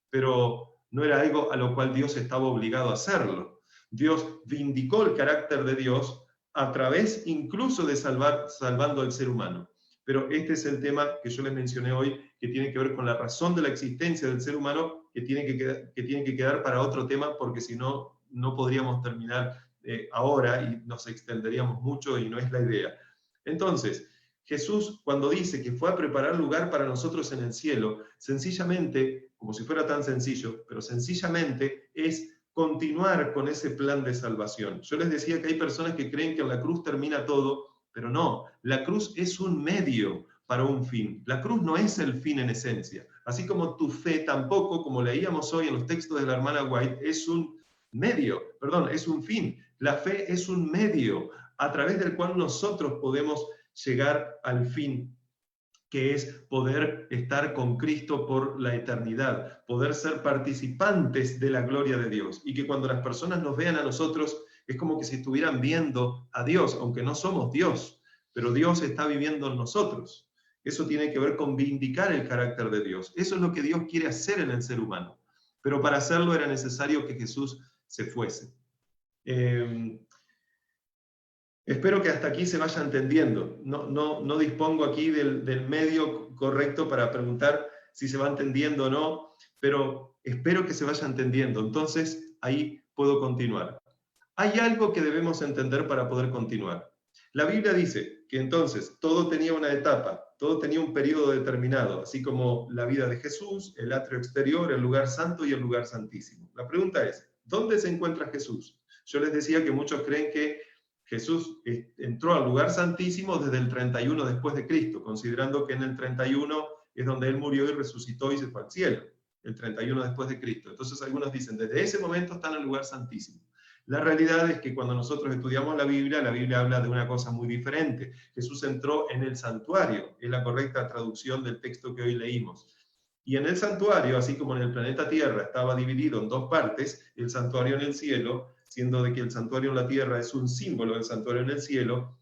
pero no era algo a lo cual Dios estaba obligado a hacerlo. Dios vindicó el carácter de Dios a través incluso de salvando al ser humano. Pero este es el tema que yo les mencioné hoy, que tiene que ver con la razón de la existencia del ser humano, que tiene que quedar para otro tema, porque si no, no podríamos terminar ahora y nos extenderíamos mucho y no es la idea. Entonces, Jesús, cuando dice que fue a preparar lugar para nosotros en el cielo, sencillamente, como si fuera tan sencillo, pero sencillamente es continuar con ese plan de salvación. Yo les decía que hay personas que creen que en la cruz termina todo, pero no, la cruz es un medio para un fin. La cruz no es el fin en esencia. Así como tu fe tampoco, como leíamos hoy en los textos de la hermana White, es un es un fin. La fe es un medio a través del cual nosotros podemos llegar al fin, que es poder estar con Cristo por la eternidad, poder ser participantes de la gloria de Dios, y que cuando las personas nos vean a nosotros, es como que si estuvieran viendo a Dios, aunque no somos Dios, pero Dios está viviendo en nosotros. Eso tiene que ver con vindicar el carácter de Dios. Eso es lo que Dios quiere hacer en el ser humano. Pero para hacerlo era necesario que Jesús se fuese. Espero que hasta aquí se vaya entendiendo. No dispongo aquí del medio correcto para preguntar si se va entendiendo o no, pero espero que se vaya entendiendo. Entonces, ahí puedo continuar. Hay algo que debemos entender para poder continuar. La Biblia dice que entonces todo tenía una etapa, todo tenía un periodo determinado, así como la vida de Jesús, el atrio exterior, el lugar santo y el lugar santísimo. La pregunta es, ¿dónde se encuentra Jesús? Yo les decía que muchos creen que Jesús entró al lugar santísimo desde el 31 después de Cristo, considerando que en el 31 es donde Él murió y resucitó y se fue al cielo, el 31 después de Cristo. Entonces algunos dicen, desde ese momento está en el lugar santísimo. La realidad es que cuando nosotros estudiamos la Biblia habla de una cosa muy diferente. Jesús entró en el santuario, es la correcta traducción del texto que hoy leímos. Y en el santuario, así como en el planeta Tierra estaba dividido en dos partes, el santuario en el cielo, siendo de que el santuario en la tierra es un símbolo del santuario en el cielo,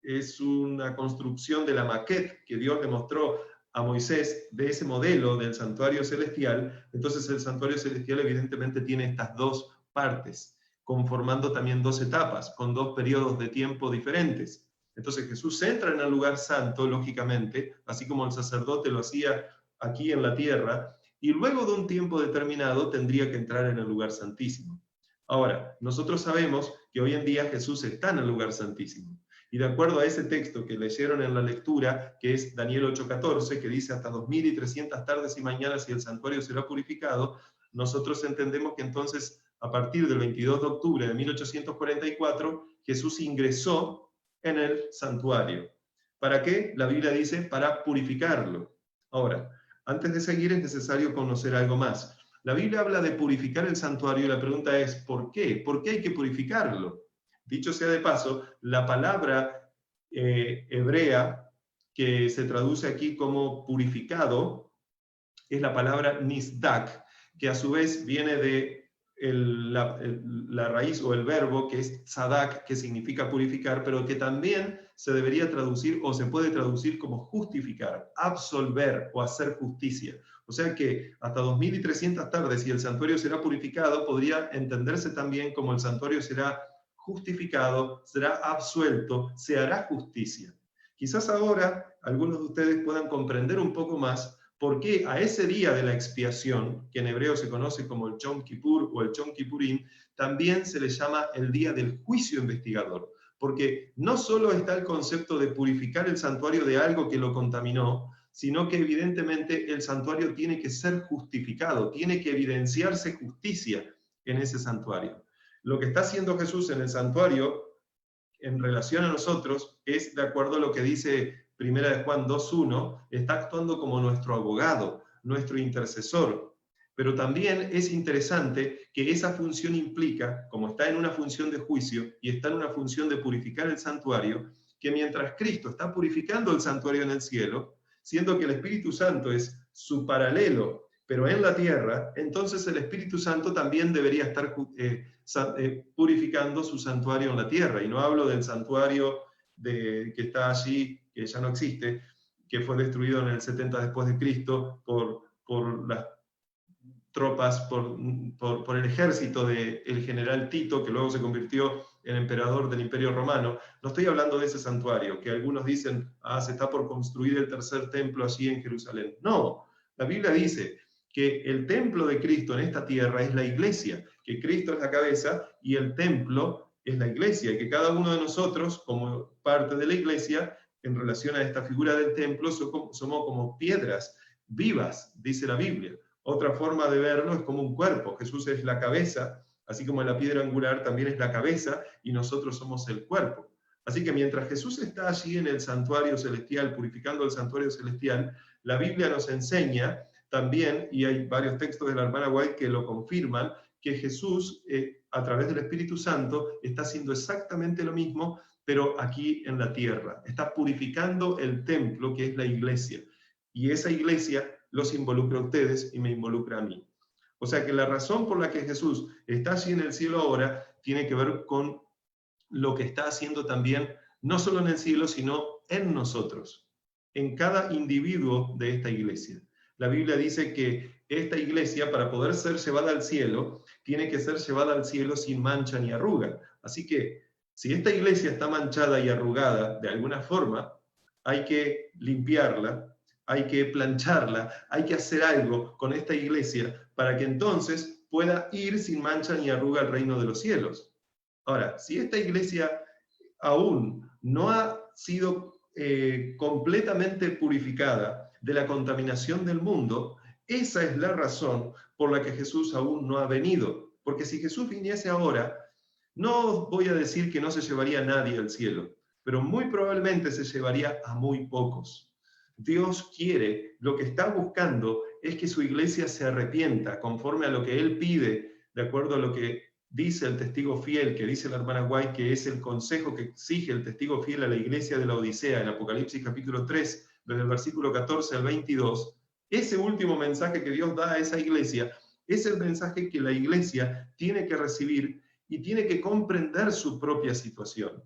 es una construcción de la maqueta que Dios le mostró a Moisés de ese modelo del santuario celestial. Entonces el santuario celestial evidentemente tiene estas dos partes, conformando también dos etapas, con dos periodos de tiempo diferentes. Entonces Jesús entra en el lugar santo, lógicamente, así como el sacerdote lo hacía aquí en la tierra, y luego de un tiempo determinado tendría que entrar en el lugar santísimo. Ahora, nosotros sabemos que hoy en día Jesús está en el lugar santísimo. Y de acuerdo a ese texto que leyeron en la lectura, que es Daniel 8:14, que dice hasta 2300 tardes y mañanas y el santuario será purificado, nosotros entendemos que entonces, a partir del 22 de octubre de 1844, Jesús ingresó en el santuario. ¿Para qué? La Biblia dice, para purificarlo. Ahora, antes de seguir es necesario conocer algo más. La Biblia habla de purificar el santuario y la pregunta es, ¿por qué? ¿Por qué hay que purificarlo? Dicho sea de paso, la palabra hebrea que se traduce aquí como purificado es la palabra nisdak, que a su vez viene de la raíz o el verbo que es tzadak, que significa purificar, pero que también se debería traducir o se puede traducir como justificar, absolver o hacer justicia. O sea que hasta 2300 tardes y el santuario será purificado, podría entenderse también como el santuario será justificado, será absuelto, se hará justicia. Quizás ahora algunos de ustedes puedan comprender un poco más por qué a ese día de la expiación, que en hebreo se conoce como el Yom Kippur o el Yom Kippurim, también se le llama el día del juicio investigador. Porque no solo está el concepto de purificar el santuario de algo que lo contaminó, sino que evidentemente el santuario tiene que ser justificado, tiene que evidenciarse justicia en ese santuario. Lo que está haciendo Jesús en el santuario en relación a nosotros es de acuerdo a lo que dice Primera de Juan 2:1, está actuando como nuestro abogado, nuestro intercesor. Pero también es interesante que esa función implica, como está en una función de juicio y está en una función de purificar el santuario, que mientras Cristo está purificando el santuario en el cielo, siendo que el Espíritu Santo es su paralelo, pero en la tierra, entonces el Espíritu Santo también debería estar purificando su santuario en la tierra. Y no hablo del santuario que está allí, que ya no existe, que fue destruido en el 70 después de Cristo por las tropas, por el ejército del general Tito, que luego se convirtió en emperador del Imperio Romano. No estoy hablando de ese santuario, que algunos dicen, se está por construir el tercer templo allí en Jerusalén. No, la Biblia dice que el templo de Cristo en esta tierra es la iglesia, que Cristo es la cabeza y el templo es la iglesia, y que cada uno de nosotros, como parte de la iglesia, en relación a esta figura del templo, somos como piedras vivas, dice la Biblia. Otra forma de verlo es como un cuerpo. Jesús es la cabeza, así como la piedra angular también es la cabeza, y nosotros somos el cuerpo. Así que mientras Jesús está allí en el santuario celestial, purificando el santuario celestial, la Biblia nos enseña también, y hay varios textos de la hermana White que lo confirman, que Jesús, a través del Espíritu Santo, está haciendo exactamente lo mismo, pero aquí en la tierra. Está purificando el templo, que es la iglesia. Y esa iglesia los involucra a ustedes y me involucra a mí. O sea que la razón por la que Jesús está allí en el cielo ahora tiene que ver con lo que está haciendo también, no solo en el cielo, sino en nosotros, en cada individuo de esta iglesia. La Biblia dice que esta iglesia, para poder ser llevada al cielo, tiene que ser llevada al cielo sin mancha ni arruga. Así que, si esta iglesia está manchada y arrugada de alguna forma, hay que limpiarla, hay que plancharla, hay que hacer algo con esta iglesia para que entonces pueda ir sin mancha ni arruga al reino de los cielos. Ahora, si esta iglesia aún no ha sido completamente purificada de la contaminación del mundo, esa es la razón por la que Jesús aún no ha venido. Porque si Jesús viniese ahora, no voy a decir que no se llevaría a nadie al cielo, pero muy probablemente se llevaría a muy pocos. Dios quiere, lo que está buscando es que su iglesia se arrepienta conforme a lo que Él pide, de acuerdo a lo que dice el testigo fiel, que dice la hermana White, que es el consejo que exige el testigo fiel a la iglesia de la Odisea, en Apocalipsis capítulo 3, desde el versículo 14 al 22. Ese último mensaje que Dios da a esa iglesia es el mensaje que la iglesia tiene que recibir y tiene que comprender su propia situación.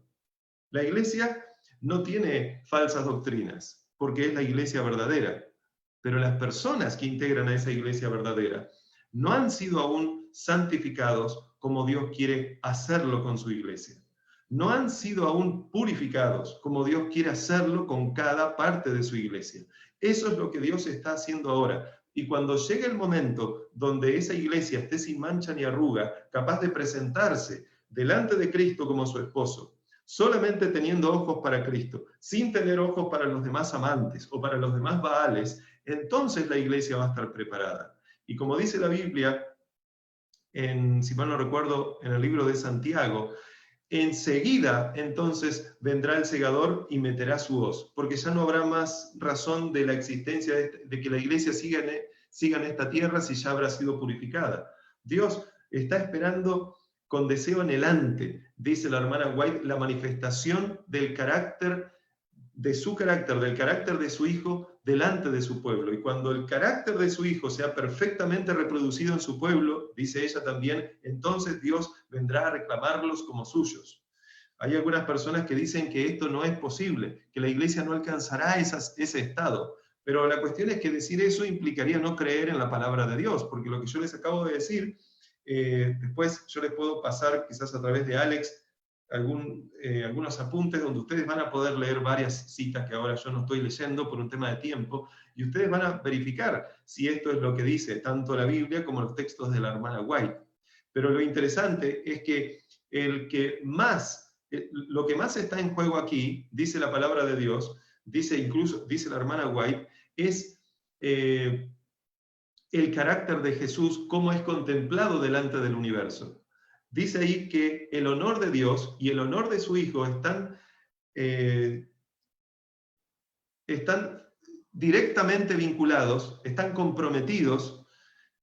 La iglesia no tiene falsas doctrinas, porque es la iglesia verdadera, pero las personas que integran a esa iglesia verdadera no han sido aún santificados como Dios quiere hacerlo con su iglesia. No han sido aún purificados como Dios quiere hacerlo con cada parte de su iglesia. Eso es lo que Dios está haciendo ahora. Y cuando llegue el momento donde esa iglesia esté sin mancha ni arruga, capaz de presentarse delante de Cristo como su esposo, solamente teniendo ojos para Cristo, sin tener ojos para los demás amantes o para los demás baales, entonces la iglesia va a estar preparada. Y como dice la Biblia, si mal no recuerdo, en el libro de Santiago, enseguida entonces vendrá el segador y meterá su hoz, porque ya no habrá más razón de la existencia de que la iglesia siga en esta tierra si ya habrá sido purificada. Dios está esperando con deseo anhelante, dice la hermana White, la manifestación del carácter del carácter de su Hijo delante de su pueblo. Y cuando el carácter de su Hijo sea perfectamente reproducido en su pueblo, dice ella también, entonces Dios vendrá a reclamarlos como suyos. Hay algunas personas que dicen que esto no es posible, que la iglesia no alcanzará ese estado. Pero la cuestión es que decir eso implicaría no creer en la palabra de Dios, porque lo que yo les acabo de decir, después yo les puedo pasar quizás a través de Alex algunos apuntes donde ustedes van a poder leer varias citas que ahora yo no estoy leyendo por un tema de tiempo, y ustedes van a verificar si esto es lo que dice tanto la Biblia como los textos de la hermana White. Pero lo interesante es que lo que más está en juego aquí, dice la palabra de Dios, dice la hermana White, es el carácter de Jesús, cómo es contemplado delante del universo. Dice ahí que el honor de Dios y el honor de su Hijo están directamente vinculados, están comprometidos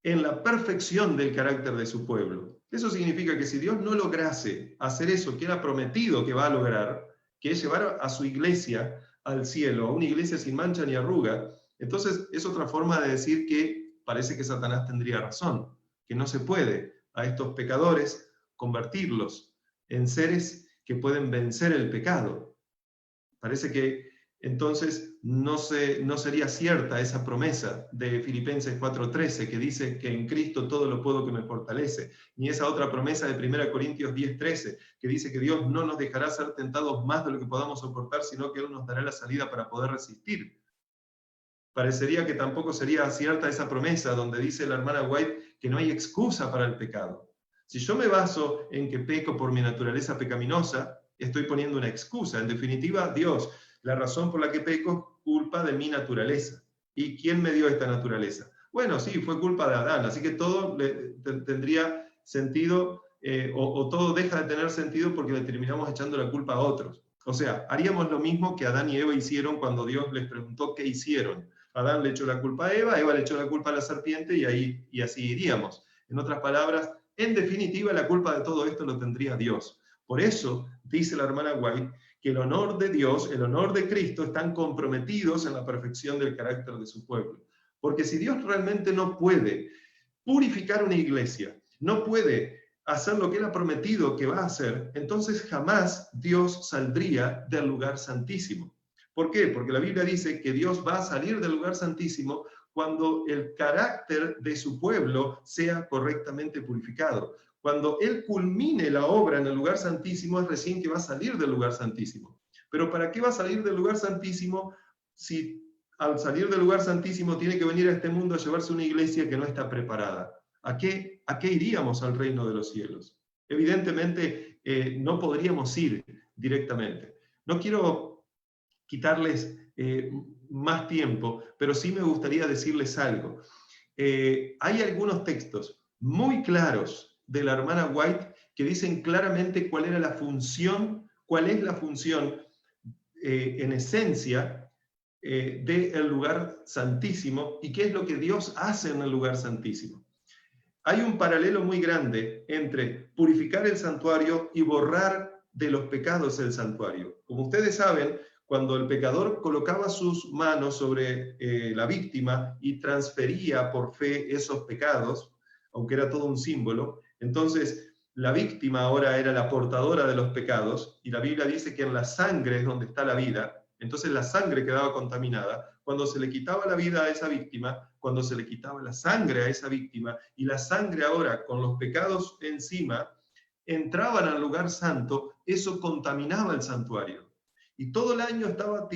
en la perfección del carácter de su pueblo. Eso significa que si Dios no lograse hacer eso que Él ha prometido que va a lograr, que es llevar a su iglesia al cielo, a una iglesia sin mancha ni arruga, entonces es otra forma de decir que parece que Satanás tendría razón, que no se puede a estos pecadores convertirlos en seres que pueden vencer el pecado. Parece que entonces no sería cierta esa promesa de Filipenses 4:13, que dice que en Cristo todo lo puedo que me fortalece, ni esa otra promesa de 1 Corintios 10:13, que dice que Dios no nos dejará ser tentados más de lo que podamos soportar, sino que Él nos dará la salida para poder resistir. Parecería que tampoco sería cierta esa promesa donde dice la hermana White que no hay excusa para el pecado. Si yo me baso en que peco por mi naturaleza pecaminosa, estoy poniendo una excusa. En definitiva, Dios, la razón por la que peco, culpa de mi naturaleza. ¿Y quién me dio esta naturaleza? Bueno, sí, fue culpa de Adán, así que todo tendría sentido, o todo deja de tener sentido porque le terminamos echando la culpa a otros. O sea, haríamos lo mismo que Adán y Eva hicieron cuando Dios les preguntó qué hicieron. Adán le echó la culpa a Eva, Eva le echó la culpa a la serpiente y así iríamos. En otras palabras, en definitiva, la culpa de todo esto lo tendría Dios. Por eso, dice la hermana White, que el honor de Dios, el honor de Cristo están comprometidos en la perfección del carácter de su pueblo. Porque si Dios realmente no puede purificar una iglesia, no puede hacer lo que Él ha prometido que va a hacer, entonces jamás Dios saldría del lugar santísimo. ¿Por qué? Porque la Biblia dice que Dios va a salir del lugar santísimo cuando el carácter de su pueblo sea correctamente purificado. Cuando Él culmine la obra en el lugar santísimo, es recién que va a salir del lugar santísimo. Pero ¿para qué va a salir del lugar santísimo si al salir del lugar santísimo tiene que venir a este mundo a llevarse una iglesia que no está preparada? ¿A qué iríamos al reino de los cielos? Evidentemente, no podríamos ir directamente. No quiero quitarles más tiempo, pero sí me gustaría decirles algo. Hay algunos textos muy claros de la hermana White que dicen claramente cuál es la función en esencia del lugar santísimo y qué es lo que Dios hace en el lugar santísimo. Hay un paralelo muy grande entre purificar el santuario y borrar de los pecados el santuario. Como ustedes saben, cuando el pecador colocaba sus manos sobre la víctima y transfería por fe esos pecados, aunque era todo un símbolo, entonces la víctima ahora era la portadora de los pecados, y la Biblia dice que en la sangre es donde está la vida, entonces la sangre quedaba contaminada. Cuando se le quitaba la vida a esa víctima, cuando se le quitaba la sangre a esa víctima, y la sangre ahora con los pecados encima, entraban al lugar santo, eso contaminaba el santuario. Y todo el año estaba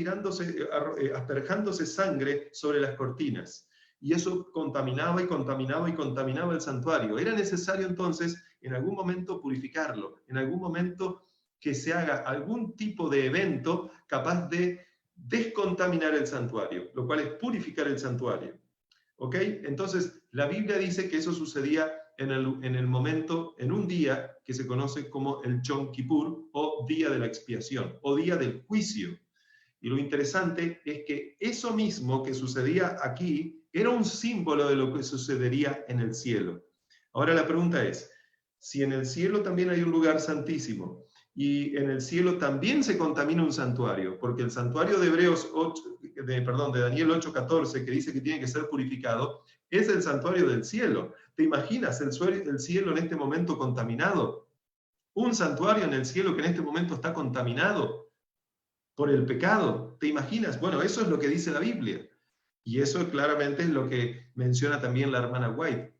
asperjándose sangre sobre las cortinas. Y eso contaminaba y contaminaba y contaminaba el santuario. Era necesario entonces en algún momento purificarlo, en algún momento que se haga algún tipo de evento capaz de descontaminar el santuario, lo cual es purificar el santuario. ¿Ok? Entonces, la Biblia dice que eso sucedía en el momento, en un día que se conoce como el Yom Kippur, o Día de la Expiación, o Día del Juicio. Y lo interesante es que eso mismo que sucedía aquí era un símbolo de lo que sucedería en el cielo. Ahora la pregunta es, si en el cielo también hay un lugar santísimo, y en el cielo también se contamina un santuario, porque el santuario de de Daniel 8:14, que dice que tiene que ser purificado, es el santuario del cielo. ¿Te imaginas el cielo en este momento contaminado? Un santuario en el cielo que en este momento está contaminado por el pecado. ¿Te imaginas? Bueno, eso es lo que dice la Biblia. Y eso claramente es lo que menciona también la hermana White.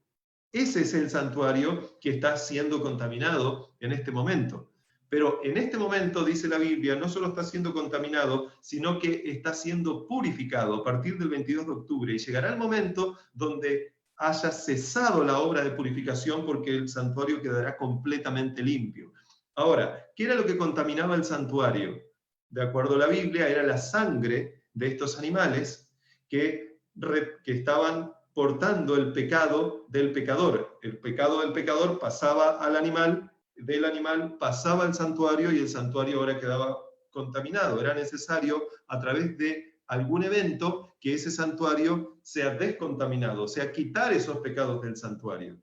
Ese es el santuario que está siendo contaminado en este momento. Pero en este momento, dice la Biblia, no solo está siendo contaminado, sino que está siendo purificado a partir del 22 de octubre. Y llegará el momento donde haya cesado la obra de purificación porque el santuario quedará completamente limpio. Ahora, ¿qué era lo que contaminaba el santuario? De acuerdo a la Biblia, era la sangre de estos animales que estaban portando el pecado del pecador. El pecado del pecador pasaba al animal, del animal pasaba al santuario y el santuario ahora quedaba contaminado. Era necesario, a través de algún evento, que ese santuario sea descontaminado, o sea, quitar esos pecados del santuario.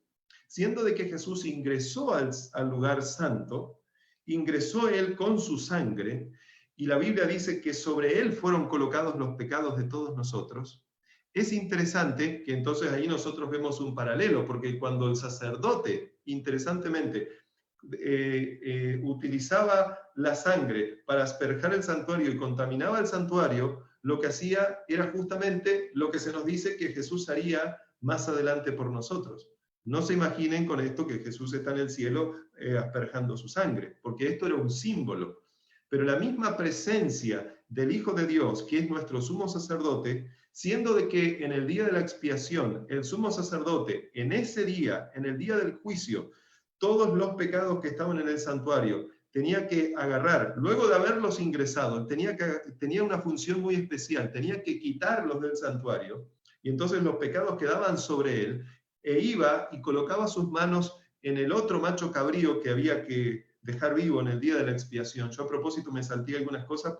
Siendo de que Jesús ingresó al lugar santo, ingresó él con su sangre, y la Biblia dice que sobre él fueron colocados los pecados de todos nosotros. Es interesante que entonces ahí nosotros vemos un paralelo, porque cuando el sacerdote, interesantemente, utilizaba la sangre para asperjar el santuario y contaminaba el santuario, lo que hacía era justamente lo que se nos dice que Jesús haría más adelante por nosotros. No se imaginen con esto que Jesús está en el cielo asperjando su sangre, porque esto era un símbolo. Pero la misma presencia del Hijo de Dios, que es nuestro sumo sacerdote, siendo de que en el día de la expiación, el sumo sacerdote, en ese día, en el día del juicio, todos los pecados que estaban en el santuario, tenía que agarrar, luego de haberlos ingresado, tenía una función muy especial, tenía que quitarlos del santuario, y entonces los pecados quedaban sobre él, e iba y colocaba sus manos en el otro macho cabrío que había que dejar vivo en el día de la expiación. Yo a propósito me salté algunas cosas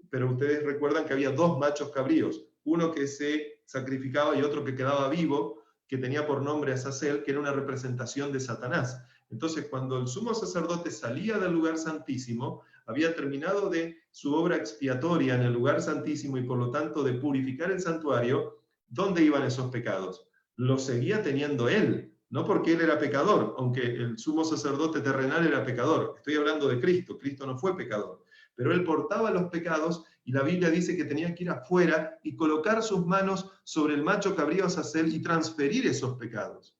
pero ustedes recuerdan que había dos machos cabríos, uno que se sacrificaba y otro que quedaba vivo, que tenía por nombre Azazel, que era una representación de Satanás. Entonces, cuando el sumo sacerdote salía del lugar santísimo, había terminado de su obra expiatoria en el lugar santísimo y por lo tanto de purificar el santuario. ¿Dónde iban esos pecados? Los seguía teniendo él, no porque él era pecador, aunque el sumo sacerdote terrenal era pecador. Estoy hablando de Cristo, Cristo no fue pecador, pero él portaba los pecados y la Biblia dice que tenía que ir afuera y colocar sus manos sobre el macho cabrío Azazel y transferir esos pecados.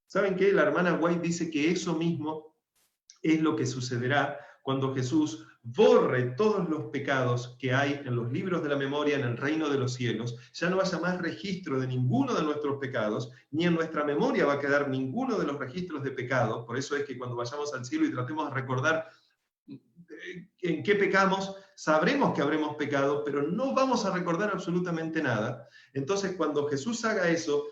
¿Saben qué? La hermana White dice que eso mismo es lo que sucederá cuando Jesús borre todos los pecados que hay en los libros de la memoria en el reino de los cielos. Ya no haya más registro de ninguno de nuestros pecados, ni en nuestra memoria va a quedar ninguno de los registros de pecado. Por eso es que cuando vayamos al cielo y tratemos de recordar en qué pecamos, sabremos que habremos pecado, pero no vamos a recordar absolutamente nada. Entonces, cuando Jesús haga eso,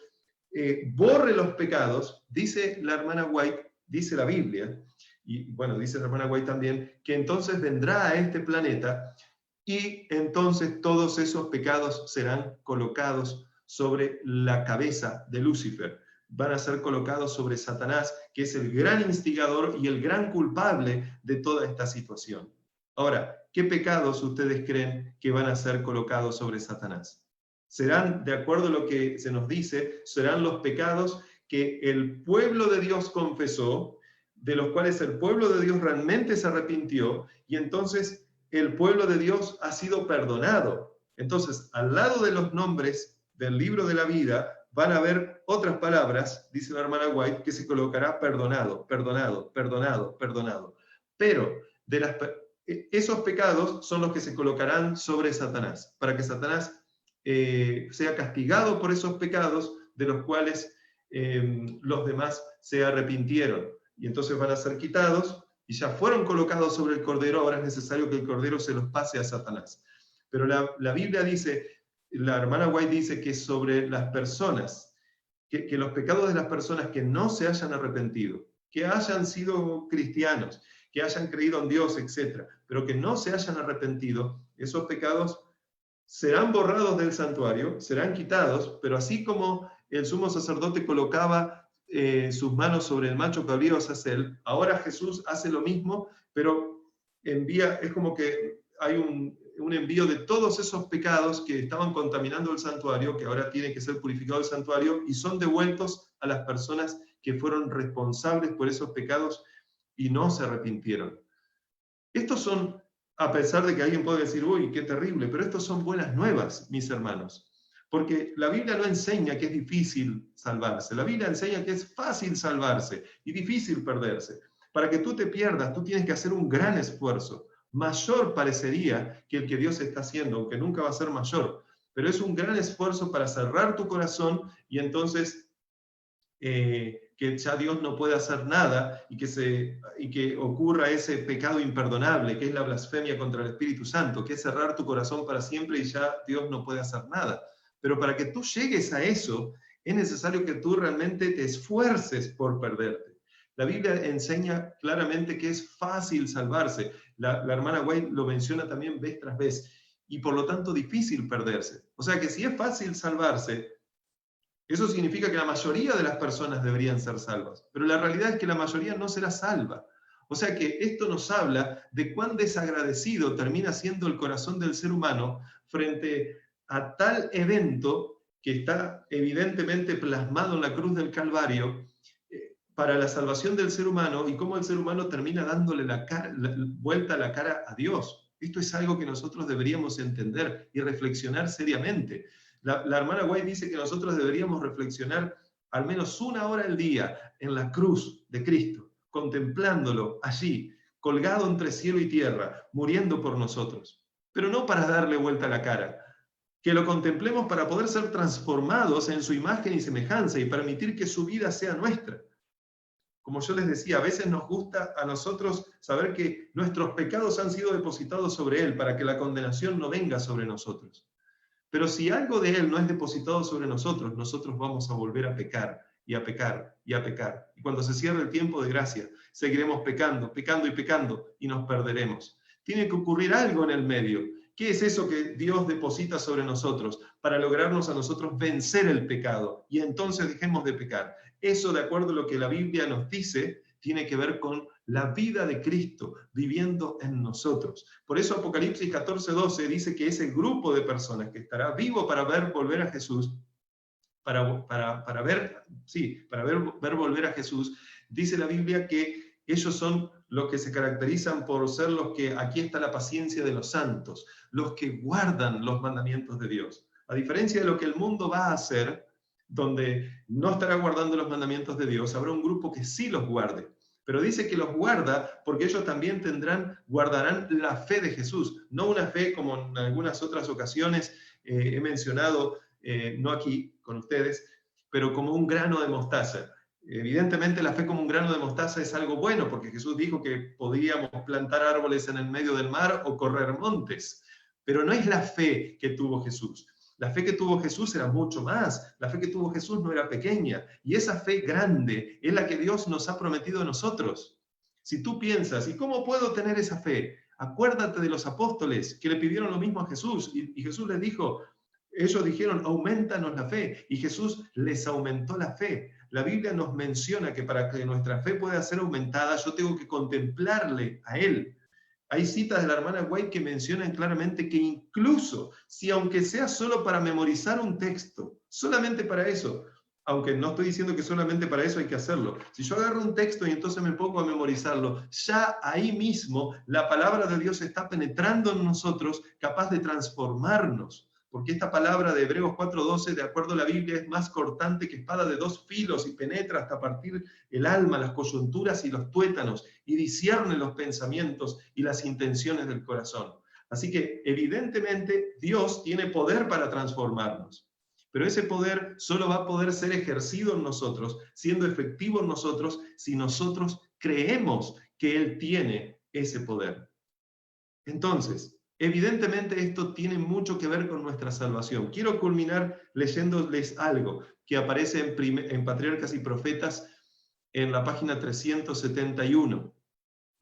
borre los pecados, dice la hermana White, dice la Biblia, y bueno, dice la hermana White también, que entonces vendrá a este planeta y entonces todos esos pecados serán colocados sobre la cabeza de Lucifer. Van a ser colocados sobre Satanás, que es el gran instigador y el gran culpable de toda esta situación. Ahora, ¿qué pecados ustedes creen que van a ser colocados sobre Satanás? Serán, de acuerdo a lo que se nos dice, serán los pecados que el pueblo de Dios confesó, de los cuales el pueblo de Dios realmente se arrepintió, y entonces el pueblo de Dios ha sido perdonado. Entonces, al lado de los nombres del libro de la vida, van a haber otras palabras, dice la hermana White, que se colocará perdonado, perdonado, perdonado, perdonado. Pero esos pecados son los que se colocarán sobre Satanás, para que Satanás sea castigado por esos pecados de los cuales los demás se arrepintieron. Y entonces van a ser quitados y ya fueron colocados sobre el Cordero, ahora es necesario que el Cordero se los pase a Satanás. Pero la Biblia dice, la hermana White dice que sobre las personas, que los pecados de las personas que no se hayan arrepentido, que hayan sido cristianos, que hayan creído en Dios, etc., pero que no se hayan arrepentido, esos pecados serán borrados del santuario, serán quitados, pero así como el sumo sacerdote colocaba sus manos sobre el macho cabrío Azazel, ahora Jesús hace lo mismo, pero es como que hay un envío de todos esos pecados que estaban contaminando el santuario, que ahora tiene que ser purificado el santuario, y son devueltos a las personas que fueron responsables por esos pecados y no se arrepintieron. Estos son, a pesar de que alguien puede decir, uy, qué terrible, pero estos son buenas nuevas, mis hermanos. Porque la Biblia no enseña que es difícil salvarse. La Biblia enseña que es fácil salvarse y difícil perderse. Para que tú te pierdas, tú tienes que hacer un gran esfuerzo. Mayor parecería que el que Dios está haciendo, aunque nunca va a ser mayor. Pero es un gran esfuerzo para cerrar tu corazón y entonces que ya Dios no puede hacer nada y que ocurra ese pecado imperdonable, que es la blasfemia contra el Espíritu Santo, que es cerrar tu corazón para siempre y ya Dios no puede hacer nada. Pero para que tú llegues a eso, es necesario que tú realmente te esfuerces por perderte. La Biblia enseña claramente que es fácil salvarse. La hermana White lo menciona también vez tras vez. y por lo tanto difícil perderse. O sea que si es fácil salvarse, eso significa que la mayoría de las personas deberían ser salvas, pero la realidad es que la mayoría no será salva. O sea que esto nos habla de cuán desagradecido termina siendo el corazón del ser humano frente a tal evento que está evidentemente plasmado en la cruz del Calvario para la salvación del ser humano, y cómo el ser humano termina dándole la vuelta a la cara a Dios. Esto es algo que nosotros deberíamos entender y reflexionar seriamente. La hermana White dice que nosotros deberíamos reflexionar al menos 1 hora al día en la cruz de Cristo, contemplándolo allí, colgado entre cielo y tierra, muriendo por nosotros. Pero no para darle vuelta a la cara, que lo contemplemos para poder ser transformados en su imagen y semejanza y permitir que su vida sea nuestra. Como yo les decía, a veces nos gusta a nosotros saber que nuestros pecados han sido depositados sobre Él para que la condenación no venga sobre nosotros. Pero si algo de Él no es depositado sobre nosotros, nosotros vamos a volver a pecar y a pecar y a pecar. Y cuando se cierre el tiempo de gracia, seguiremos pecando, pecando y pecando y nos perderemos. Tiene que ocurrir algo en el medio. ¿Qué es eso que Dios deposita sobre nosotros para lograrnos a nosotros vencer el pecado? Y entonces dejemos de pecar. Eso, de acuerdo a lo que la Biblia nos dice, tiene que ver con la vida de Cristo viviendo en nosotros. Por eso Apocalipsis 14:12 dice que ese grupo de personas que estará vivo para ver volver a Jesús, para ver volver a Jesús, dice la Biblia que ellos son los que se caracterizan por ser los que, aquí está la paciencia de los santos, los que guardan los mandamientos de Dios. A diferencia de lo que el mundo va a hacer, donde no estará guardando los mandamientos de Dios, habrá un grupo que sí los guarde. Pero dice que los guarda porque ellos también guardarán la fe de Jesús, no una fe como en algunas otras ocasiones he mencionado, no aquí con ustedes, pero como un grano de mostaza. Evidentemente la fe como un grano de mostaza es algo bueno, porque Jesús dijo que podíamos plantar árboles en el medio del mar o correr montes, pero no es la fe que tuvo Jesús. La fe que tuvo Jesús era mucho más. La fe que tuvo Jesús no era pequeña. Y esa fe grande es la que Dios nos ha prometido a nosotros. Si tú piensas, ¿y cómo puedo tener esa fe? Acuérdate de los apóstoles que le pidieron lo mismo a Jesús. Y Jesús les dijo, ellos dijeron, aumentanos la fe. Y Jesús les aumentó la fe. La Biblia nos menciona que para que nuestra fe pueda ser aumentada, yo tengo que contemplarle a Él. Hay citas de la hermana White que mencionan claramente que incluso si aunque sea solo para memorizar un texto, solamente para eso, aunque no estoy diciendo que solamente para eso hay que hacerlo, si yo agarro un texto y entonces me pongo a memorizarlo, ya ahí mismo la palabra de Dios está penetrando en nosotros, capaz de transformarnos. Porque esta palabra de Hebreos 4:12, de acuerdo a la Biblia, es más cortante que espada de 2 filos y penetra hasta partir el alma, las coyunturas y los tuétanos, y discierne los pensamientos y las intenciones del corazón. Así que, evidentemente, Dios tiene poder para transformarnos. Pero ese poder solo va a poder ser ejercido en nosotros, siendo efectivo en nosotros, si nosotros creemos que Él tiene ese poder. Entonces, evidentemente esto tiene mucho que ver con nuestra salvación. Quiero culminar leyéndoles algo que aparece en Patriarcas y Profetas en la página 371,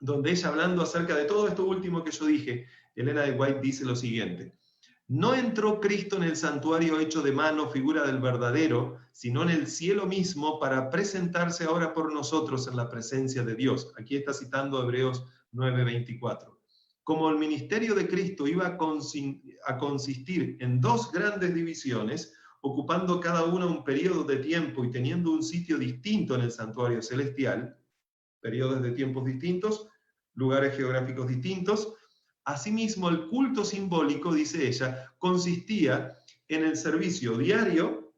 donde ella, hablando acerca de todo esto último que yo dije, Elena de White dice lo siguiente: no entró Cristo en el santuario hecho de mano, figura del verdadero, sino en el cielo mismo para presentarse ahora por nosotros en la presencia de Dios. Aquí está citando Hebreos 9:24. Como el ministerio de Cristo iba a consistir en 2 grandes divisiones, ocupando cada una un periodo de tiempo y teniendo un sitio distinto en el santuario celestial, periodos de tiempos distintos, lugares geográficos distintos, asimismo el culto simbólico, dice ella, consistía en el servicio diario,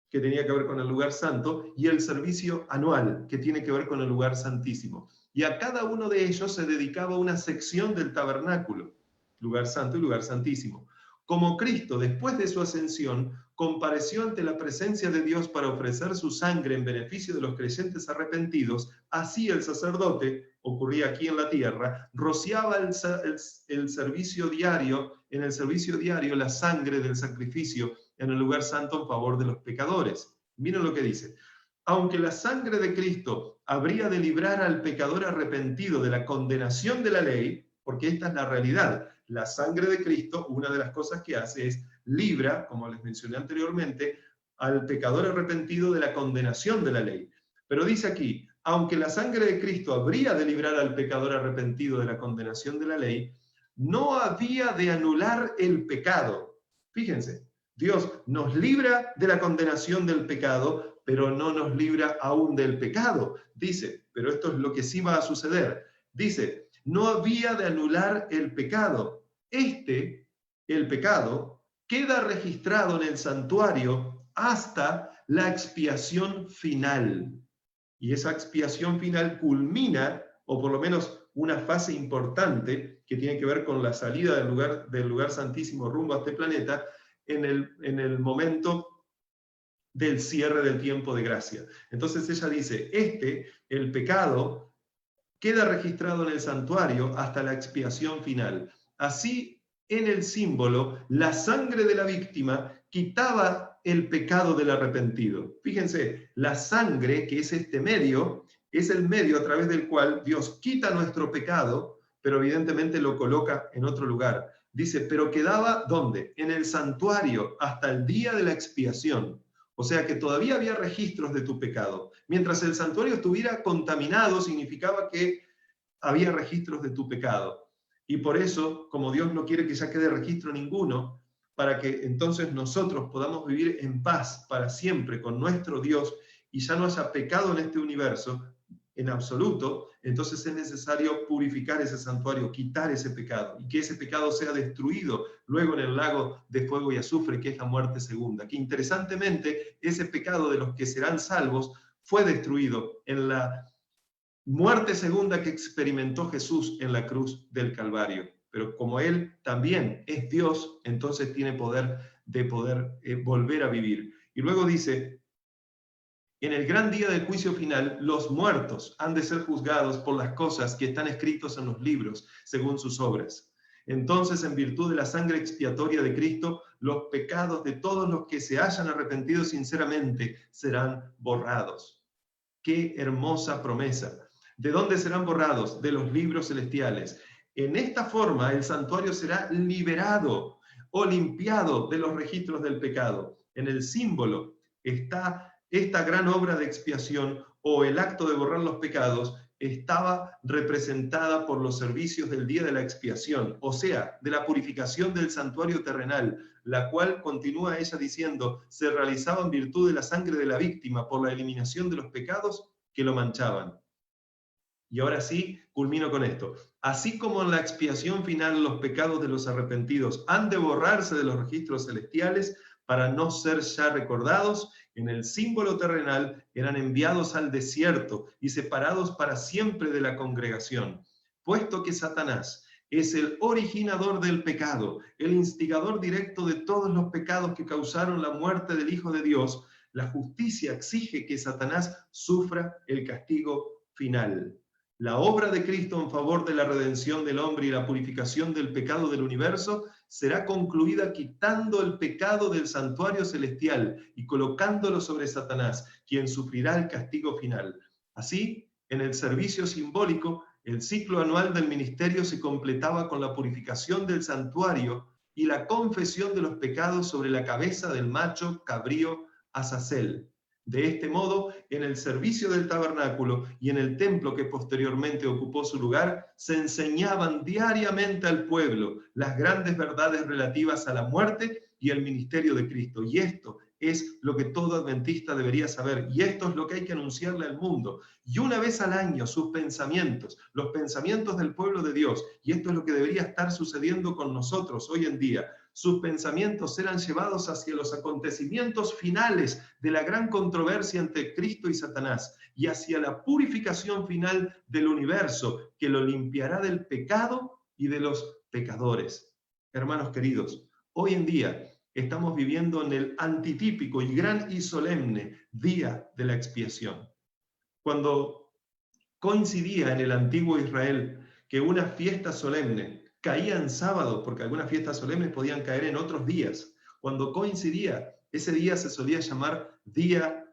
que tenía que ver con el lugar santo, y el servicio anual, que tiene que ver con el lugar santísimo. Y a cada uno de ellos se dedicaba una sección del tabernáculo, lugar santo y lugar santísimo. Como Cristo, después de su ascensión, compareció ante la presencia de Dios para ofrecer su sangre en beneficio de los creyentes arrepentidos, así el sacerdote, ocurría aquí en la tierra, rociaba en el servicio diario la sangre del sacrificio en el lugar santo en favor de los pecadores. Miren lo que dice: aunque la sangre de Cristo habría de librar al pecador arrepentido de la condenación de la ley, porque esta es la realidad, la sangre de Cristo, una de las cosas que hace es libra, como les mencioné anteriormente, al pecador arrepentido de la condenación de la ley. Pero dice aquí, aunque la sangre de Cristo habría de librar al pecador arrepentido de la condenación de la ley, no había de anular el pecado. Fíjense, Dios nos libra de la condenación del pecado, pero no nos libra aún del pecado. Dice, pero esto es lo que sí va a suceder. Dice, no había de anular el pecado. El pecado, queda registrado en el santuario hasta la expiación final. Y esa expiación final culmina, o por lo menos una fase importante, que tiene que ver con la salida del lugar santísimo rumbo a este planeta, en el momento del cierre del tiempo de gracia. Entonces ella dice, el pecado, queda registrado en el santuario hasta la expiación final. Así, en el símbolo, la sangre de la víctima quitaba el pecado del arrepentido. Fíjense, la sangre, que es este medio, es el medio a través del cual Dios quita nuestro pecado, pero evidentemente lo coloca en otro lugar. Dice, pero quedaba, ¿dónde? En el santuario hasta el día de la expiación. O sea que todavía había registros de tu pecado. Mientras el santuario estuviera contaminado, significaba que había registros de tu pecado. Y por eso, como Dios no quiere que ya quede registro ninguno, para que entonces nosotros podamos vivir en paz para siempre con nuestro Dios y ya no haya pecado en este universo en absoluto, entonces es necesario purificar ese santuario, quitar ese pecado, y que ese pecado sea destruido luego en el lago de fuego y azufre, que es la muerte segunda. Que interesantemente, ese pecado de los que serán salvos fue destruido en la muerte segunda que experimentó Jesús en la cruz del Calvario. Pero como Él también es Dios, entonces tiene poder de volver a vivir. Y luego dice, en el gran día del juicio final, los muertos han de ser juzgados por las cosas que están escritos en los libros, según sus obras. Entonces, en virtud de la sangre expiatoria de Cristo, los pecados de todos los que se hayan arrepentido sinceramente serán borrados. ¡Qué hermosa promesa! ¿De dónde serán borrados? De los libros celestiales. En esta forma, el santuario será liberado o limpiado de los registros del pecado. En el símbolo está esta gran obra de expiación o el acto de borrar los pecados estaba representada por los servicios del día de la expiación, o sea, de la purificación del santuario terrenal, la cual, continúa ella diciendo, se realizaba en virtud de la sangre de la víctima por la eliminación de los pecados que lo manchaban. Y ahora sí, culmino con esto. Así como en la expiación final los pecados de los arrepentidos han de borrarse de los registros celestiales para no ser ya recordados, en el símbolo terrenal eran enviados al desierto y separados para siempre de la congregación, puesto que Satanás es el originador del pecado, el instigador directo de todos los pecados que causaron la muerte del Hijo de Dios. La justicia exige que Satanás sufra el castigo final. La obra de Cristo en favor de la redención del hombre y la purificación del pecado del universo será concluida quitando el pecado del santuario celestial y colocándolo sobre Satanás, quien sufrirá el castigo final. Así, en el servicio simbólico, el ciclo anual del ministerio se completaba con la purificación del santuario y la confesión de los pecados sobre la cabeza del macho cabrío Azazel. De este modo, en el servicio del tabernáculo y en el templo que posteriormente ocupó su lugar, se enseñaban diariamente al pueblo las grandes verdades relativas a la muerte y el ministerio de Cristo. Y esto es lo que todo adventista debería saber, y esto es lo que hay que anunciarle al mundo. Y una vez al año sus pensamientos, los pensamientos del pueblo de Dios, y esto es lo que debería estar sucediendo con nosotros hoy en día, sus pensamientos serán llevados hacia los acontecimientos finales de la gran controversia entre Cristo y Satanás, y hacia la purificación final del universo, que lo limpiará del pecado y de los pecadores. Hermanos queridos, hoy en día estamos viviendo en el antitípico y gran y solemne día de la expiación. Cuando coincidía en el antiguo Israel que una fiesta solemne caía en sábado, porque algunas fiestas solemnes podían caer en otros días, cuando coincidía, ese día se solía llamar día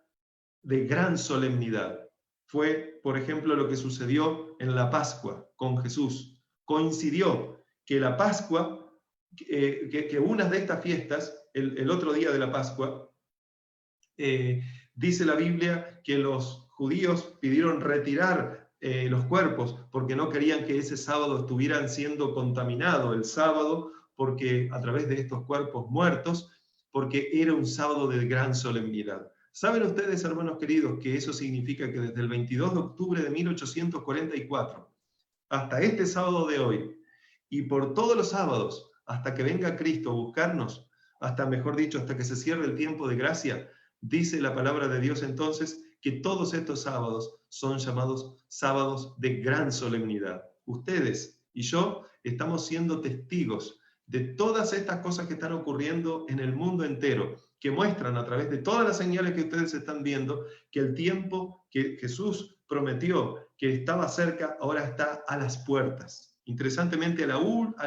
de gran solemnidad. Fue, por ejemplo, lo que sucedió en la Pascua con Jesús. Coincidió que la Pascua, que una de estas fiestas, el otro día de la Pascua, dice la Biblia que los judíos pidieron retirar los cuerpos porque no querían que ese sábado estuvieran siendo contaminados el sábado, porque a través de estos cuerpos muertos, porque era un sábado de gran solemnidad. ¿Saben ustedes, hermanos queridos, que eso significa que desde el 22 de octubre de 1844 hasta este sábado de hoy, y por todos los sábados, hasta que venga Cristo a buscarnos, hasta, mejor dicho, hasta que se cierre el tiempo de gracia, dice la palabra de Dios entonces que todos estos sábados son llamados sábados de gran solemnidad? Ustedes y yo estamos siendo testigos de todas estas cosas que están ocurriendo en el mundo entero, que muestran a través de todas las señales que ustedes están viendo, que el tiempo que Jesús prometió que estaba cerca, ahora está a las puertas. Interesantemente, a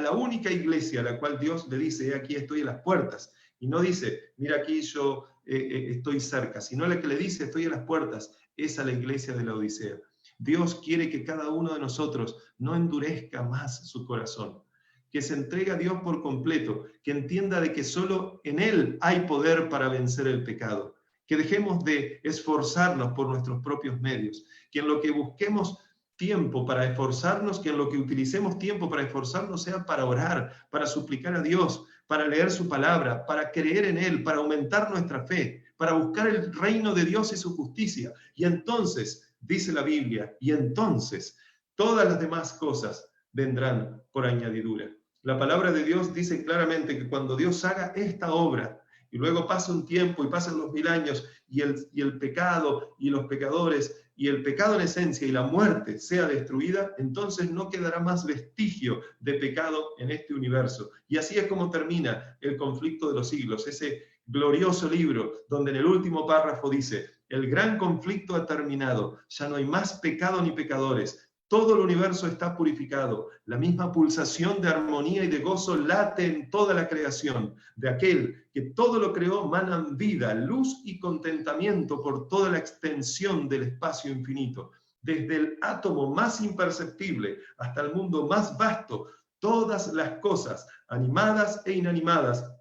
la única iglesia a la cual Dios le dice, aquí estoy a las puertas, y no dice, mira aquí yo estoy cerca, sino la que le dice, estoy a las puertas, es a la iglesia de la Odisea. Dios quiere que cada uno de nosotros no endurezca más su corazón, que se entregue a Dios por completo, que entienda de que solo en Él hay poder para vencer el pecado, que dejemos de esforzarnos por nuestros propios medios, que en lo que busquemos tiempo para esforzarnos, que en lo que utilicemos tiempo para esforzarnos sea para orar, para suplicar a Dios, para leer su palabra, para creer en Él, para aumentar nuestra fe, para buscar el reino de Dios y su justicia. Y entonces, dice la Biblia, y entonces todas las demás cosas vendrán por añadidura. La palabra de Dios dice claramente que cuando Dios haga esta obra, y luego pasa un tiempo y pasan los 1000 años, y el pecado y los pecadores, y el pecado en esencia y la muerte sea destruida, entonces no quedará más vestigio de pecado en este universo. Y así es como termina el conflicto de los siglos, ese glorioso libro donde en el último párrafo dice, el gran conflicto ha terminado, ya no hay más pecado ni pecadores, todo el universo está purificado, la misma pulsación de armonía y de gozo late en toda la creación, de aquel que todo lo creó manan vida, luz y contentamiento por toda la extensión del espacio infinito, desde el átomo más imperceptible hasta el mundo más vasto, todas las cosas, animadas e inanimadas,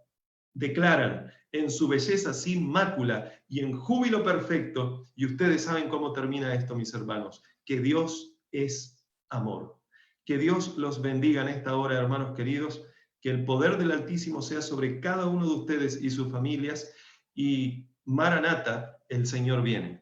declaran en su belleza sin mácula y en júbilo perfecto, y ustedes saben cómo termina esto, mis hermanos, que Dios es amor. Que Dios los bendiga en esta hora, hermanos queridos, que el poder del Altísimo sea sobre cada uno de ustedes y sus familias, y Maranata, el Señor viene.